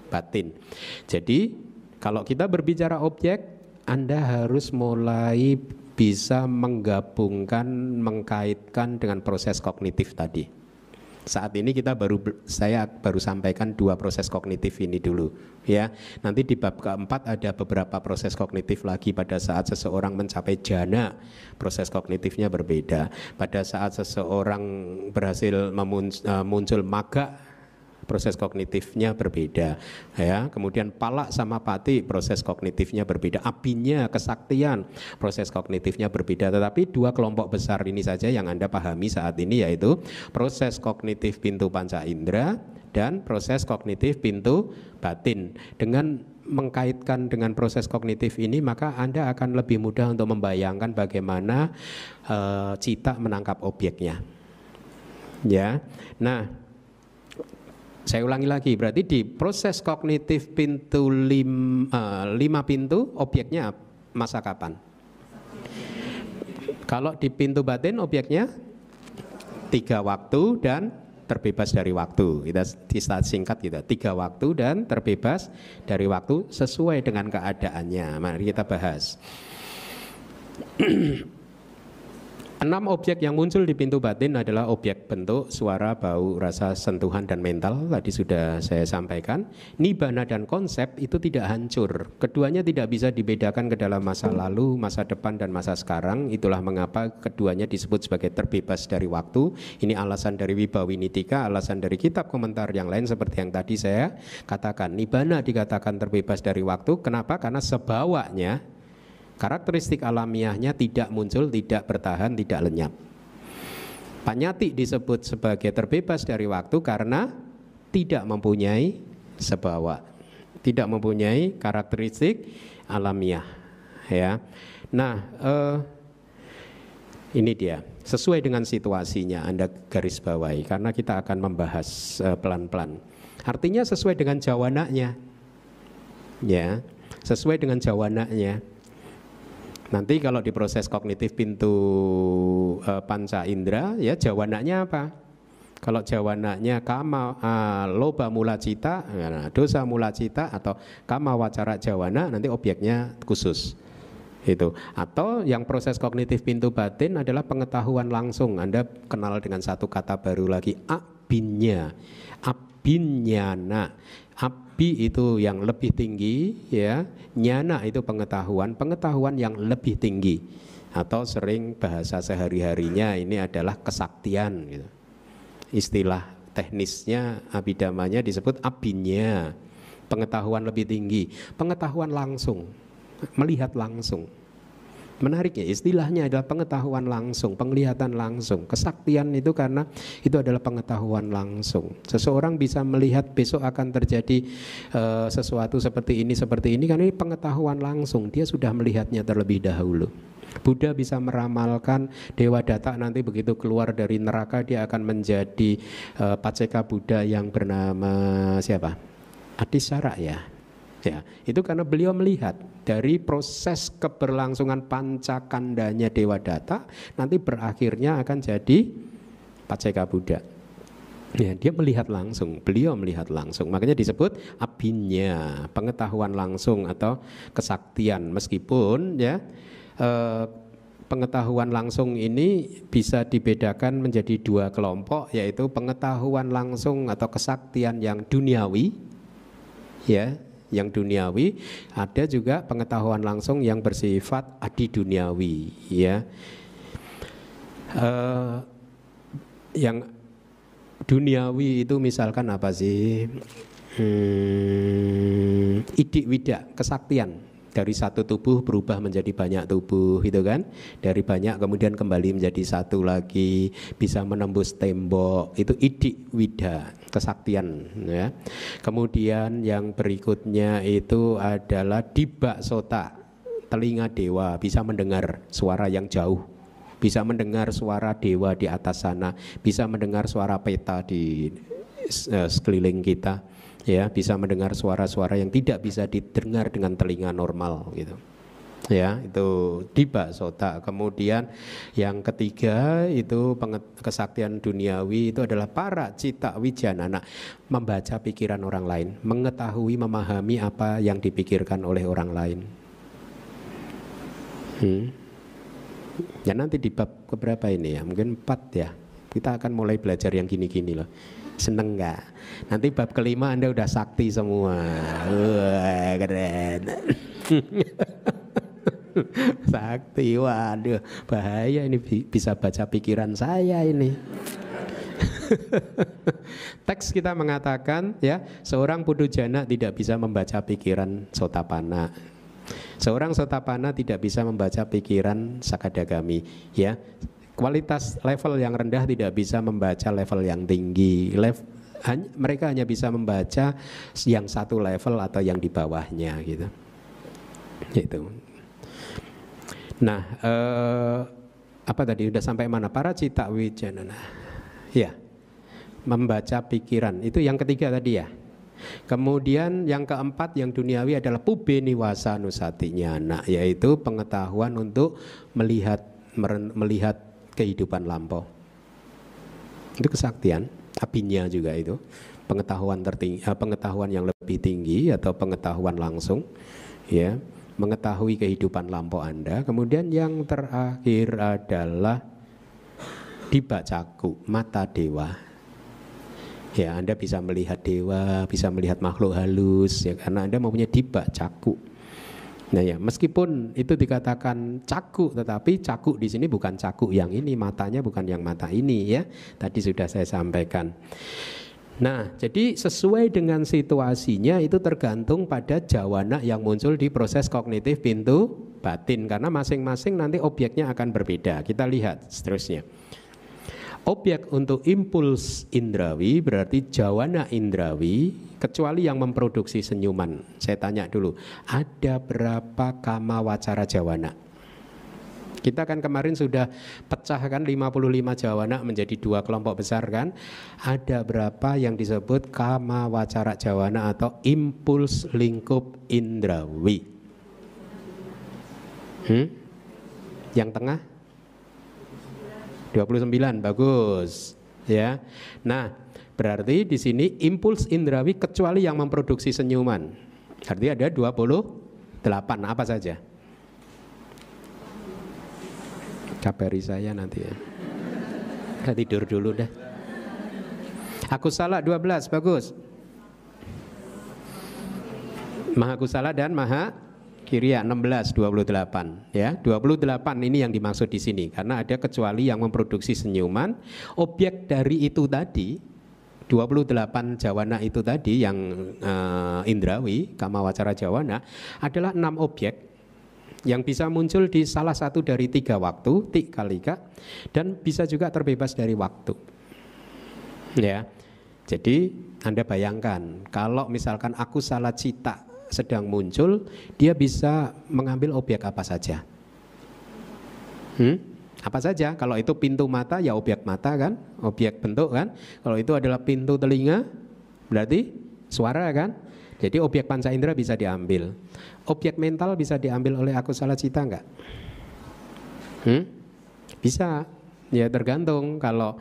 batin. Jadi kalau kita berbicara objek, Anda harus mulai bisa menggabungkan, mengkaitkan dengan proses kognitif tadi. Saat ini saya baru sampaikan 2 proses kognitif ini dulu, ya. Nanti di bab keempat ada beberapa proses kognitif lagi. Pada saat seseorang mencapai jana, proses kognitifnya berbeda. Pada saat seseorang berhasil muncul magga, proses kognitifnya berbeda, ya. Kemudian pala sama pati, proses kognitifnya berbeda. Apinya, kesaktian, proses kognitifnya berbeda. Tetapi 2 kelompok besar ini saja yang Anda pahami saat ini, yaitu proses kognitif pintu panca indera dan proses kognitif pintu batin. Dengan mengkaitkan dengan proses kognitif ini, maka Anda akan lebih mudah untuk membayangkan bagaimana cita menangkap objeknya, ya. Nah, saya ulangi lagi, berarti di proses kognitif pintu 5 pintu, objeknya masa kapan? Kalau di pintu batin objeknya 3 waktu dan terbebas dari waktu. Kita singkat gitu, 3 waktu dan terbebas dari waktu sesuai dengan keadaannya. Mari kita bahas. 6 objek yang muncul di pintu batin adalah objek bentuk, suara, bau, rasa, sentuhan, dan mental. Tadi sudah saya sampaikan. Nibbana dan konsep itu tidak hancur. Keduanya tidak bisa dibedakan ke dalam masa lalu, masa depan, dan masa sekarang. Itulah mengapa keduanya disebut sebagai terbebas dari waktu. Ini alasan dari Wibawinitika, alasan dari kitab komentar yang lain seperti yang tadi saya katakan. Nibbana dikatakan terbebas dari waktu. Kenapa? Karena sebawanya, karakteristik alamiahnya tidak muncul, tidak bertahan, tidak lenyap. Panyati disebut sebagai terbebas dari waktu karena tidak mempunyai sebawa, tidak mempunyai karakteristik alamiah, ya. Nah, ini dia, sesuai dengan situasinya Anda garis bawahi, karena kita akan membahas pelan-pelan. Artinya sesuai dengan jawananya, ya, sesuai dengan jawananya. Nanti kalau di proses kognitif pintu panca indera, ya jawananya apa? Kalau jawananya kama loba mula cita, dosa mula cita, atau kama wacara jawana, nanti objeknya khusus. Itu. Atau yang proses kognitif pintu batin adalah pengetahuan langsung. Anda kenal dengan satu kata baru lagi, abinya, abinyana. Abi itu yang lebih tinggi, ya. Nyana itu pengetahuan yang lebih tinggi. Atau sering bahasa sehari-harinya ini adalah kesaktian, gitu. Istilah teknisnya abhidhamanya disebut abinya, pengetahuan lebih tinggi, pengetahuan langsung, melihat langsung, Menariknya istilahnya adalah pengetahuan langsung, penglihatan langsung. Kesaktian itu karena itu adalah pengetahuan langsung. Seseorang bisa melihat besok akan terjadi sesuatu seperti ini karena ini pengetahuan langsung. Dia sudah melihatnya terlebih dahulu. Buddha bisa meramalkan Dewa Datta nanti begitu keluar dari neraka dia akan menjadi Paceka Buddha yang bernama siapa? Atisara ya. Ya, itu karena beliau melihat dari proses keberlangsungan pancakandanya Dewa Datta nanti berakhirnya akan jadi Paceka Buddha. Ya, dia melihat langsung, beliau melihat langsung. Makanya disebut abinya, pengetahuan langsung atau kesaktian. Meskipun ya pengetahuan langsung ini bisa dibedakan menjadi dua kelompok, yaitu pengetahuan langsung atau kesaktian yang duniawi, ya. Yang duniawi, ada juga pengetahuan langsung yang bersifat adi duniawi, ya. Yang duniawi itu misalkan apa sih? Idik wida, kesaktian. Dari satu tubuh berubah menjadi banyak tubuh, gitu kan? Dari banyak kemudian kembali menjadi satu lagi, bisa menembus tembok. Itu idik wida, kesaktian, ya. Kemudian yang berikutnya itu adalah dibak sota, telinga dewa, bisa mendengar suara yang jauh, bisa mendengar suara dewa di atas sana, bisa mendengar suara peta di sekeliling kita. Ya, bisa mendengar suara-suara yang tidak bisa didengar dengan telinga normal gitu. Ya, itu dibak sota. Kemudian yang ketiga itu kesaktian duniawi itu adalah para cita wijanana, membaca pikiran orang lain, mengetahui, memahami apa yang dipikirkan oleh orang lain. Ya nanti di bab keberapa ini ya? Mungkin 4 ya. Kita akan mulai belajar yang gini-gini loh. Seneng nggak? Nanti bab kelima Anda udah sakti semua. Wah, keren. Sakti, waduh, bahaya ini, bisa baca pikiran saya ini. Teks kita mengatakan ya, seorang pudujana tidak bisa membaca pikiran Sotapana. Seorang Sotapana tidak bisa membaca pikiran Sakadagami, ya. Kualitas level yang rendah tidak bisa membaca level yang tinggi. Mereka hanya bisa membaca yang satu level atau yang di bawahnya gitu. Gitu. Nah, apa tadi udah sampai mana? Para cita wijanana. Ya, membaca pikiran. Itu yang ketiga tadi ya. Kemudian yang keempat yang duniawi adalah pube niwasa nusati nyana, yaitu pengetahuan untuk melihat kehidupan lampau. Itu kesaktian, apinya juga itu pengetahuan tertinggi, pengetahuan yang lebih tinggi atau pengetahuan langsung, ya, mengetahui kehidupan lampau Anda. Kemudian yang terakhir adalah dibacaku, mata dewa. Ya, Anda bisa melihat dewa, bisa melihat makhluk halus, ya, karena Anda mempunyai dibacaku. Nah ya, meskipun itu dikatakan caku, tetapi caku di sini bukan caku yang ini, matanya bukan yang mata ini ya. Tadi sudah saya sampaikan. Nah, jadi sesuai dengan situasinya itu tergantung pada jawana yang muncul di proses kognitif pintu batin, karena masing-masing nanti objeknya akan berbeda. Kita lihat seterusnya. Objek untuk impuls indrawi berarti jawana indrawi, kecuali yang memproduksi senyuman. Saya tanya dulu, ada berapa kama wacara jawana? Kita kan kemarin sudah pecahkan 55 jawana menjadi 2 kelompok besar kan. Ada berapa yang disebut kama wacara jawana atau impuls lingkup indrawi? Yang tengah? 29, bagus. Ya. Nah, berarti di sini impuls indrawi kecuali yang memproduksi senyuman. Artinya ada 28, apa saja? Kabari saya nanti ya. Saya tidur dulu dah. Aku salah 12, bagus. Maha kusala dan maha kiriya 16, 28 ya. 28 ini yang dimaksud di sini karena ada kecuali yang memproduksi senyuman. Objek dari itu tadi 28 jawana itu tadi yang indrawi kama wacara jawana adalah 6 objek yang bisa muncul di salah satu dari 3 waktu, tikalika, dan bisa juga terbebas dari waktu. Ya, jadi Anda bayangkan kalau misalkan aku salah cita sedang muncul, dia bisa mengambil objek apa saja. Apa saja? Kalau itu pintu mata, ya objek mata kan, objek bentuk kan. Kalau itu adalah pintu telinga, berarti suara kan. Jadi objek panca indera bisa diambil. Objek mental bisa diambil oleh aku salah cita enggak? Bisa. Ya tergantung. Kalau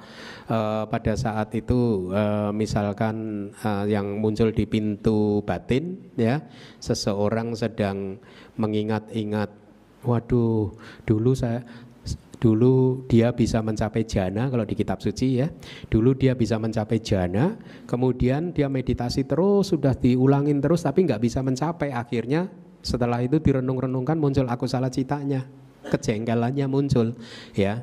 pada saat itu misalkan yang muncul di pintu batin, ya, seseorang sedang mengingat-ingat, waduh, dulu dia bisa mencapai jana, kalau di kitab suci ya. Dulu dia bisa mencapai jana, kemudian dia meditasi terus, sudah diulangin terus tapi nggak bisa mencapai. Akhirnya setelah itu direnung-renungkan muncul aku salah citanya, kejengkelannya muncul, ya.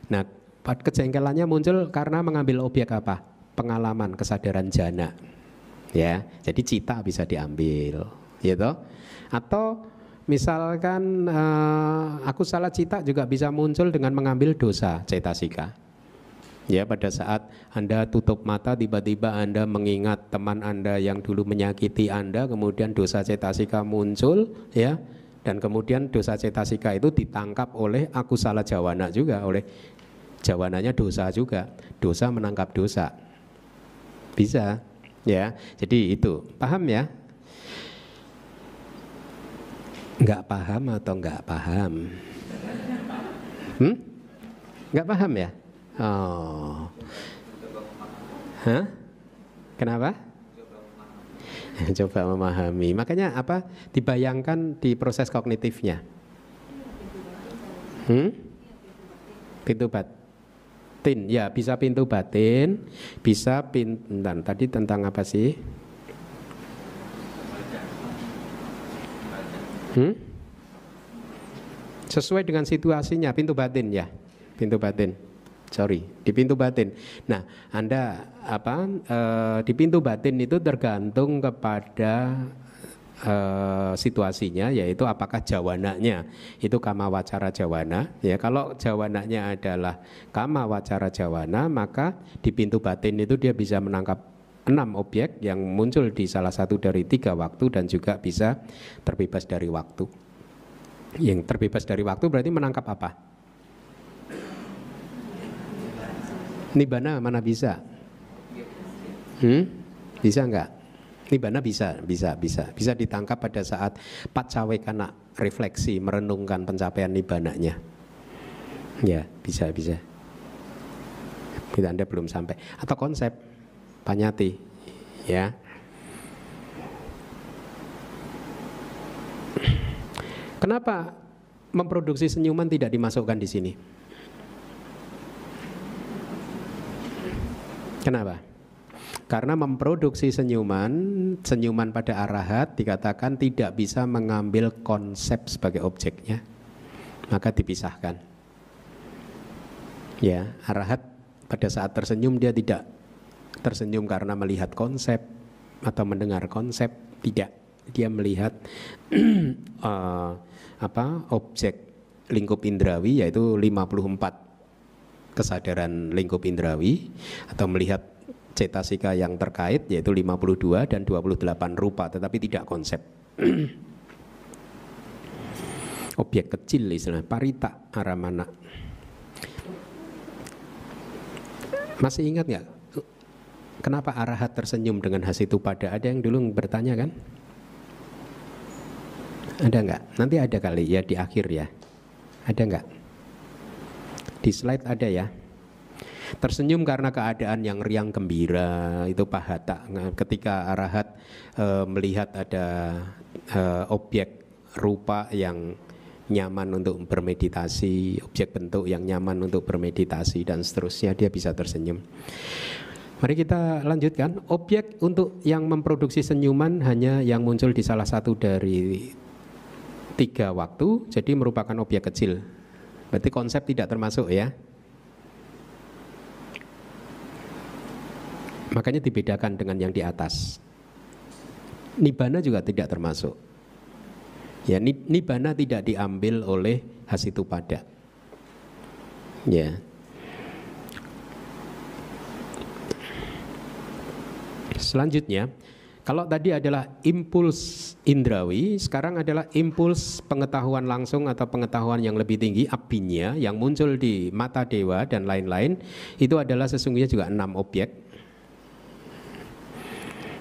Nah, kejengkelannya muncul karena mengambil objek apa? Pengalaman, kesadaran jana, ya. Jadi cita bisa diambil, gitu. Atau misalkan aku salah cita juga bisa muncul dengan mengambil dosa cetasika. Ya, pada saat Anda tutup mata, tiba-tiba Anda mengingat teman Anda yang dulu menyakiti Anda, kemudian dosa cetasika muncul, ya. Dan kemudian dosa cetasika itu ditangkap oleh aku salah jawana juga, oleh jawananya dosa juga. Dosa menangkap dosa. Bisa, ya. Jadi itu, paham ya? Nggak paham atau nggak paham? Nggak paham ya? Oh, hah? Kenapa? Coba memahami. Makanya apa? Dibayangkan di proses kognitifnya. Pintu batin, ya bisa pintu batin, bisa tadi tentang apa sih? Sesuai dengan situasinya, pintu batin ya, pintu batin. Sorry, di pintu batin. Nah, Anda di pintu batin itu tergantung kepada situasinya, yaitu apakah jawananya itu kama wacara jawana. Ya, kalau jawananya adalah kama wacara jawana, maka di pintu batin itu dia bisa menangkap 6 objek yang muncul di salah satu dari 3 waktu dan juga bisa terbebas dari waktu. Yang terbebas dari waktu berarti menangkap apa? Nibbana mana bisa? Bisa enggak? Nibbana bisa ditangkap pada saat pacawekana, refleksi, merenungkan pencapaian nibbananya. Ya, bisa. Kita Anda belum sampai. Atau konsep panyati, ya. Kenapa memproduksi senyuman tidak dimasukkan di sini? Kenapa? Karena memproduksi senyuman pada arahat dikatakan tidak bisa mengambil konsep sebagai objeknya, maka dipisahkan. Ya, arahat pada saat tersenyum dia tidak tersenyum karena melihat konsep atau mendengar konsep, tidak. Dia melihat objek lingkup indrawi, yaitu 54 kesadaran lingkup indrawi, atau melihat cetasika yang terkait yaitu 52 dan 28 rupa, tetapi tidak konsep. Objek kecil istilah parita aramana. Masih ingat nggak kenapa arahat tersenyum dengan hasitupada? Ada yang dulu bertanya kan? Ada nggak? Nanti ada kali ya di akhir ya. Ada nggak? Di slide ada ya. Tersenyum karena keadaan yang riang gembira, itu pahata. Ketika arahat melihat ada objek rupa yang nyaman untuk bermeditasi, objek bentuk yang nyaman untuk bermeditasi dan seterusnya, dia bisa tersenyum. Mari kita lanjutkan. Objek untuk yang memproduksi senyuman hanya yang muncul di salah satu dari 3 waktu, jadi merupakan objek kecil. Berarti konsep tidak termasuk ya. Makanya dibedakan dengan yang di atas. Nibbana juga tidak termasuk. Ya, nibbana tidak diambil oleh Hasitupada. Ya. Selanjutnya, kalau tadi adalah impuls indrawi, sekarang adalah impuls pengetahuan langsung atau pengetahuan yang lebih tinggi, abhinya, yang muncul di mata dewa dan lain-lain. Itu adalah sesungguhnya juga 6 objek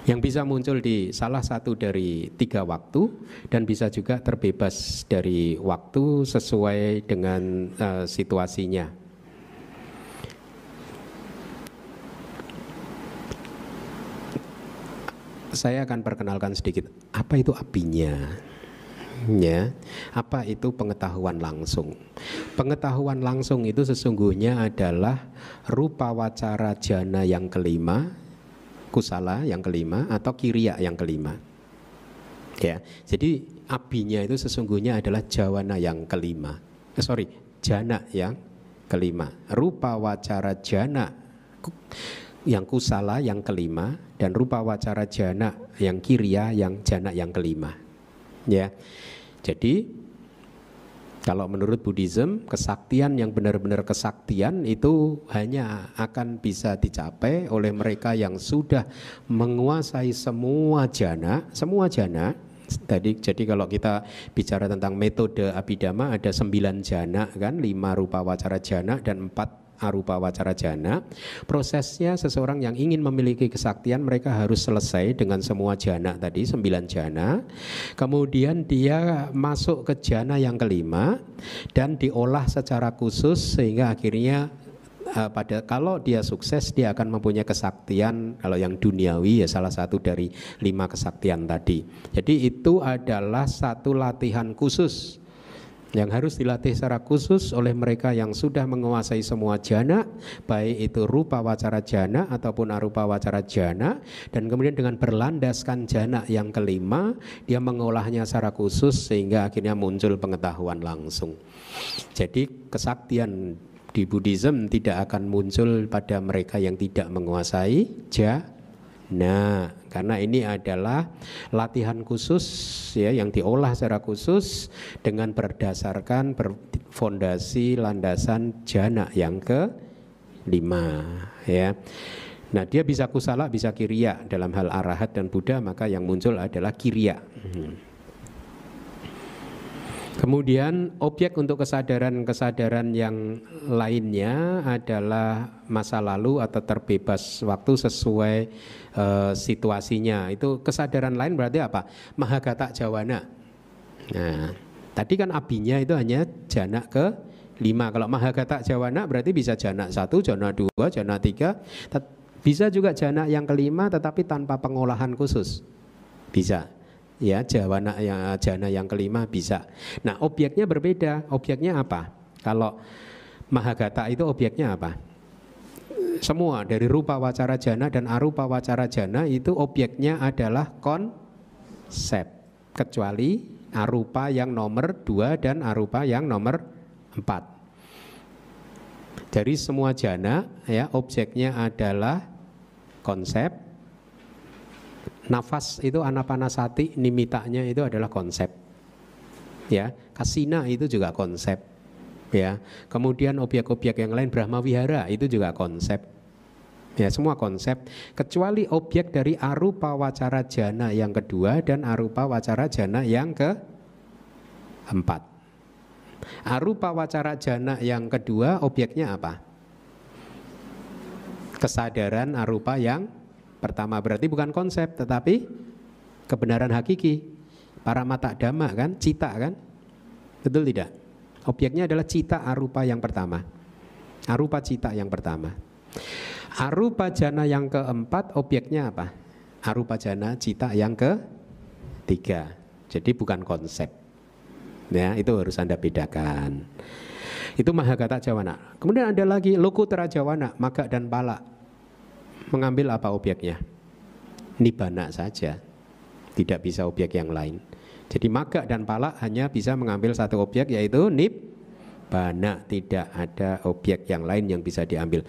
yang bisa muncul di salah satu dari 3 waktu dan bisa juga terbebas dari waktu sesuai dengan situasinya. Saya akan perkenalkan sedikit apa itu abhinya. Ya, apa itu pengetahuan langsung? Pengetahuan langsung itu sesungguhnya adalah rupa wacara jana yang kelima, kusala yang kelima, atau kiriya yang kelima. Ya, jadi abhinya itu sesungguhnya adalah jawana yang kelima. Jana yang kelima. Rupa wacara jana yang kusala yang kelima, dan rupa wacara jana yang kiriya yang jana yang kelima. Ya. Jadi kalau menurut Buddhism, kesaktian yang benar-benar kesaktian itu hanya akan bisa dicapai oleh mereka yang sudah menguasai semua jana. Jadi kalau kita bicara tentang metode Abhidhamma, ada 9 jana kan, 5 rupa wacara jana dan 4 arupa wacara jana. Prosesnya seseorang yang ingin memiliki kesaktian, mereka harus selesai dengan semua jana tadi, 9 jana. Kemudian dia masuk ke jana yang kelima dan diolah secara khusus sehingga akhirnya kalau dia sukses, dia akan mempunyai kesaktian. Kalau yang duniawi ya salah satu dari 5 kesaktian tadi. Jadi itu adalah satu latihan khusus yang harus dilatih secara khusus oleh mereka yang sudah menguasai semua jana, baik itu rupa wacara jana ataupun arupa wacara jana. Dan kemudian dengan berlandaskan jana yang kelima, dia mengolahnya secara khusus sehingga akhirnya muncul pengetahuan langsung. Jadi kesaktian di Buddhism tidak akan muncul pada mereka yang tidak menguasai jana. Nah, karena ini adalah latihan khusus ya, yang diolah secara khusus dengan berdasarkan fondasi landasan jana yang kelima ya. Nah, dia bisa kusala, bisa kiriya. Dalam hal arahat dan Buddha, maka yang muncul adalah kiriya. Kemudian objek untuk kesadaran-kesadaran yang lainnya adalah masa lalu atau terbebas waktu sesuai situasinya. Itu kesadaran lain berarti apa? Mahagata jawana. Nah, tadi kan abhinya itu hanya jana ke 5. Kalau mahagata jawana berarti bisa jana 1, jana 2, jana 3. Bisa juga jana yang kelima tetapi tanpa pengolahan khusus. Bisa. Ya, jana yang kelima bisa. Nah, objeknya berbeda. Objeknya apa? Kalau mahagata itu objeknya apa? Semua dari rupa wacara jana dan arupa wacara jana itu objeknya adalah konsep, kecuali arupa yang nomor 2 dan arupa yang nomor 4. Dari semua jana ya, objeknya adalah konsep. Nafas itu anapanasati, nimitanya itu adalah konsep. Ya, kasina itu juga konsep. Ya, kemudian objek-objek yang lain, Brahma Wihara itu juga konsep. Ya, semua konsep kecuali objek dari arupa wacara jana yang kedua dan arupa wacara jana yang keempat. Arupa wacara jana yang kedua objeknya apa? Kesadaran arupa yang pertama, berarti bukan konsep tetapi kebenaran hakiki. Para mata dhamma kan, cita kan? Betul tidak? Objeknya adalah cita arupa yang pertama. Arupa cita yang pertama. Arupa jana yang keempat objeknya apa? Arupa jana cita yang ketiga. Jadi bukan konsep. Ya, itu harus Anda bedakan. Itu mahagata jawana. Kemudian ada lagi lokuttara jawana, maga dan pala. Mengambil apa objeknya? Nibbana saja. Tidak bisa objek yang lain. Jadi maga dan pala hanya bisa mengambil satu objek, yaitu Nibbana, tidak ada objek yang lain yang bisa diambil.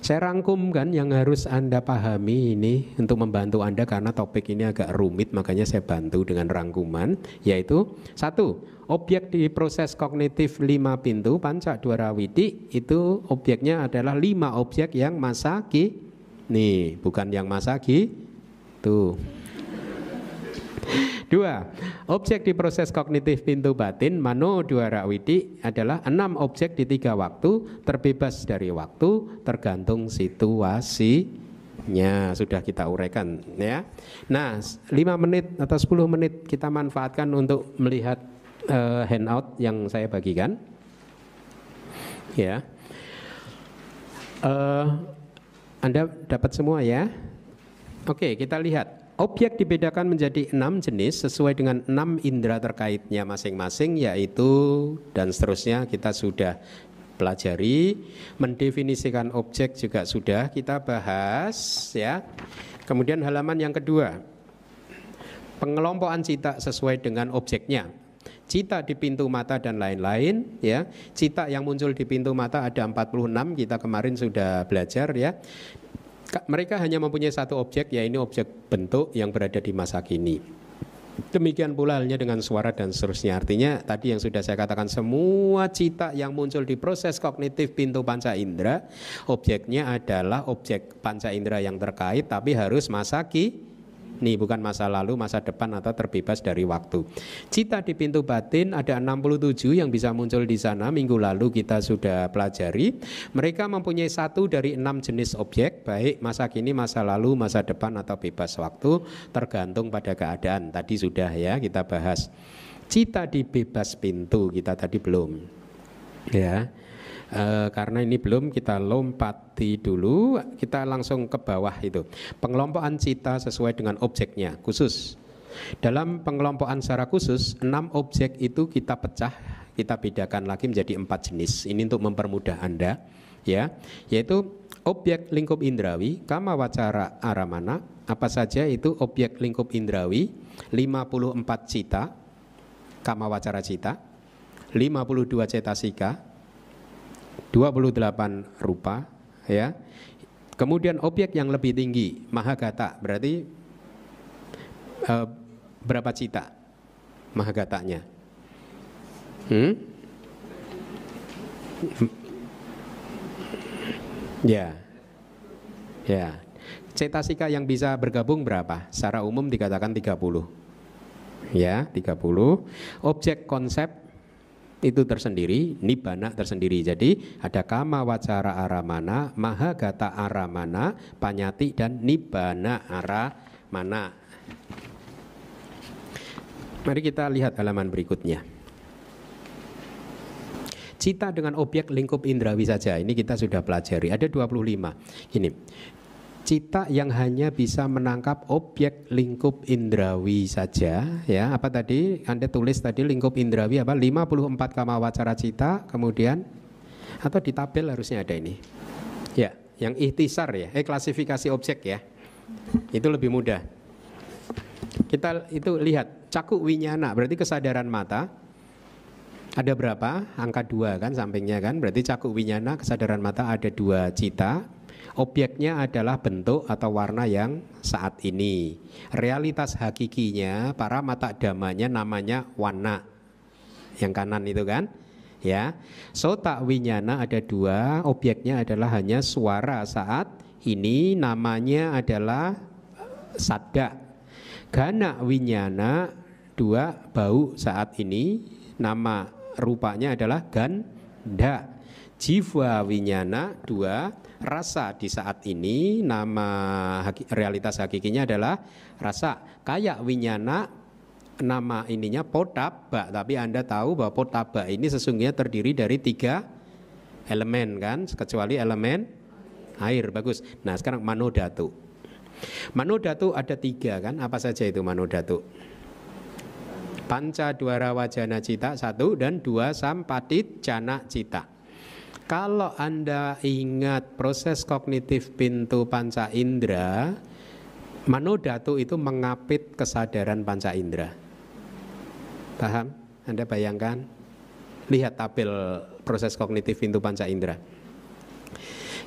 Saya rangkumkan yang harus Anda pahami ini untuk membantu Anda karena topik ini agak rumit, makanya saya bantu dengan rangkuman, yaitu satu, objek di proses kognitif 5 pintu panca dwara widi itu objeknya adalah 5 objek yang masaki. Nih, bukan yang masaki. Tuh. 2. Objek di proses kognitif pintu batin mano dwara widi adalah 6 objek di 3 waktu, terbebas dari waktu, tergantung situasinya. Sudah kita uraikan ya. Nah, 5 menit atau 10 menit kita manfaatkan untuk melihat handout yang saya bagikan. Ya. Anda dapat semua ya? Oke, kita lihat. Objek dibedakan menjadi 6 jenis sesuai dengan 6 indera terkaitnya masing-masing, yaitu dan seterusnya kita sudah pelajari. Mendefinisikan objek juga sudah kita bahas ya. Kemudian halaman yang kedua, pengelompokan cita sesuai dengan objeknya. Cita di pintu mata dan lain-lain ya. Cita yang muncul di pintu mata ada 46, kita kemarin sudah belajar ya. Mereka hanya mempunyai satu objek, yaitu objek bentuk yang berada di masa kini. Demikian pula halnya dengan suara dan seterusnya. Artinya tadi yang sudah saya katakan, semua cita yang muncul di proses kognitif pintu panca indera, objeknya adalah objek panca indera yang terkait, tapi harus masa kini. Nih, bukan masa lalu, masa depan atau terbebas dari waktu. Cita di pintu batin ada 67 yang bisa muncul di sana. Minggu lalu kita sudah pelajari. Mereka mempunyai 1 dari 6 jenis objek, baik masa kini, masa lalu, masa depan atau bebas waktu, tergantung pada keadaan. Tadi sudah ya kita bahas. Cita di bebas pintu kita tadi belum. Ya. Karena ini belum, kita lompati dulu, kita langsung ke bawah itu. Pengelompokan cita sesuai dengan objeknya khusus. Dalam pengelompokan secara khusus, 6 objek itu kita pecah, kita bedakan lagi menjadi 4 jenis. Ini untuk mempermudah Anda ya, yaitu objek lingkup indrawi, kama wacara aramana. Apa saja itu objek lingkup indrawi? 54 cita, kama wacara cita, 52 cetasika, 28 rupa ya. Kemudian objek yang lebih tinggi mahagata, berarti berapa cita mahagatanya? Ya. Cetasika yang bisa bergabung berapa? Secara umum dikatakan 30. Ya, 30. Objek konsep itu tersendiri, nibbana tersendiri. Jadi ada kama wacara aramana, mahagata aramana, panyati dan nibbana aramana. Mari kita lihat halaman berikutnya. Cita dengan objek lingkup indrawi saja, ini kita sudah pelajari. Ada 25. Ini cita yang hanya bisa menangkap objek lingkup indrawi saja ya. Apa tadi Anda tulis tadi lingkup indrawi apa? 54 kama wacara cita, kemudian atau di tabel harusnya ada ini. Ya, yang ihtisar ya, klasifikasi objek ya. Itu lebih mudah. Kita itu lihat caku winyana, berarti kesadaran mata. Ada berapa? Angka 2 kan sampingnya kan. Berarti caku winyana, kesadaran mata ada 2 cita. Objeknya adalah bentuk atau warna yang saat ini. Realitas hakikinya, para mata damanya namanya warna. Yang kanan itu kan? Ya. Sota winyana ada 2, objeknya adalah hanya suara saat ini, namanya adalah sadda. Gana winyana 2, bau saat ini, nama rupanya adalah ganda. Jiwa winyana 2, rasa di saat ini, nama realitas hakikinya adalah rasa. Kayak winyana, nama ininya potaba, tapi Anda tahu bahwa potaba ini sesungguhnya terdiri dari 3 elemen kan, kecuali elemen air. Bagus. Nah sekarang manodatu. Manodatu ada 3 kan, apa saja itu manodatu? Panca dwara wajana cita 1 dan 2 sampatit jana cita. Kalau Anda ingat proses kognitif pintu panca indera, manodatu itu mengapit kesadaran panca indera. Paham? Anda bayangkan? Lihat tabel proses kognitif pintu panca indera.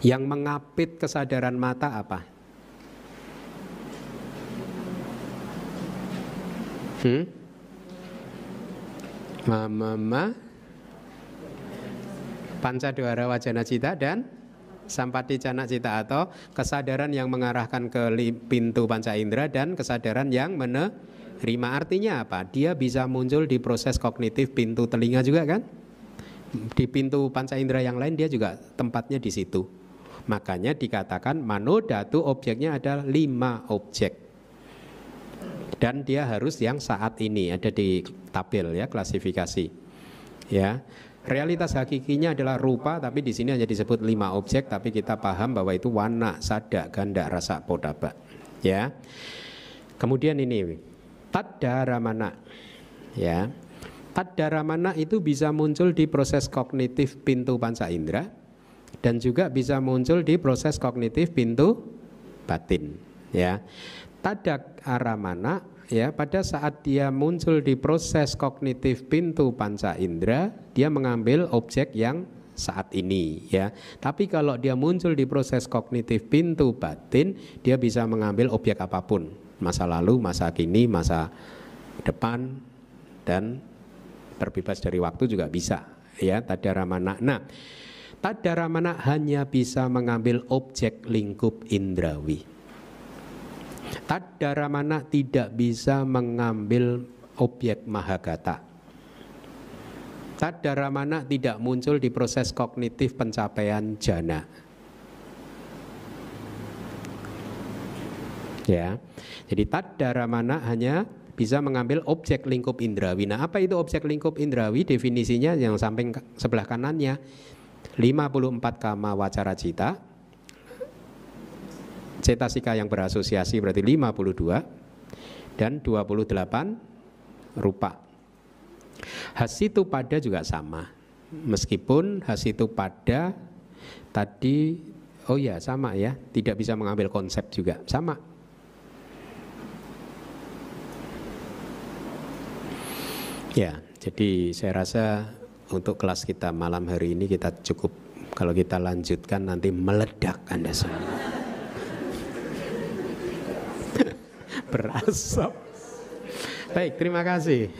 Yang mengapit kesadaran mata apa? Mama, pancadwara wajana cita dan sampati cana cita, atau kesadaran yang mengarahkan ke pintu panca indera dan kesadaran yang menerima. Artinya apa? Dia bisa muncul di proses kognitif pintu telinga juga kan? Di pintu panca indera yang lain dia juga tempatnya di situ. Makanya dikatakan manodatu objeknya ada 5 objek. Dan dia harus yang saat ini ada di tabel ya, klasifikasi. Ya. Realitas hakikinya adalah rupa, tapi di sini hanya disebut 5 objek, tapi kita paham bahwa itu wana, sada, ganda, rasa, podaba. Ya. Kemudian ini taddaramana. Ya. Taddaramana itu bisa muncul di proses kognitif pintu panca indera dan juga bisa muncul di proses kognitif pintu batin. Ya. Tadak aramana, ya, pada saat dia muncul di proses kognitif pintu panca indera, dia mengambil objek yang saat ini, ya. Tapi kalau dia muncul di proses kognitif pintu batin, dia bisa mengambil objek apapun, masa lalu, masa kini, masa depan, dan terbebas dari waktu juga bisa, ya. Tadaramana. Nah, tadaramana hanya bisa mengambil objek lingkup indrawi. Taddaramana tidak bisa mengambil objek mahagata. Taddaramana tidak muncul di proses kognitif pencapaian jana. Ya. Jadi taddaramana hanya bisa mengambil objek lingkup indrawi. Nah, apa itu objek lingkup indrawi? Definisinya yang samping sebelah kanannya. 54 kama wacara cita. Cetasika yang berasosiasi berarti 52 dan 28 rupa. Hasitu pada juga sama. Meskipun hasitu pada tadi sama ya, tidak bisa mengambil konsep juga. Sama. Ya, jadi saya rasa untuk kelas kita malam hari ini kita cukup. Kalau kita lanjutkan nanti meledak Anda semua. Berasap. Baik, terima kasih.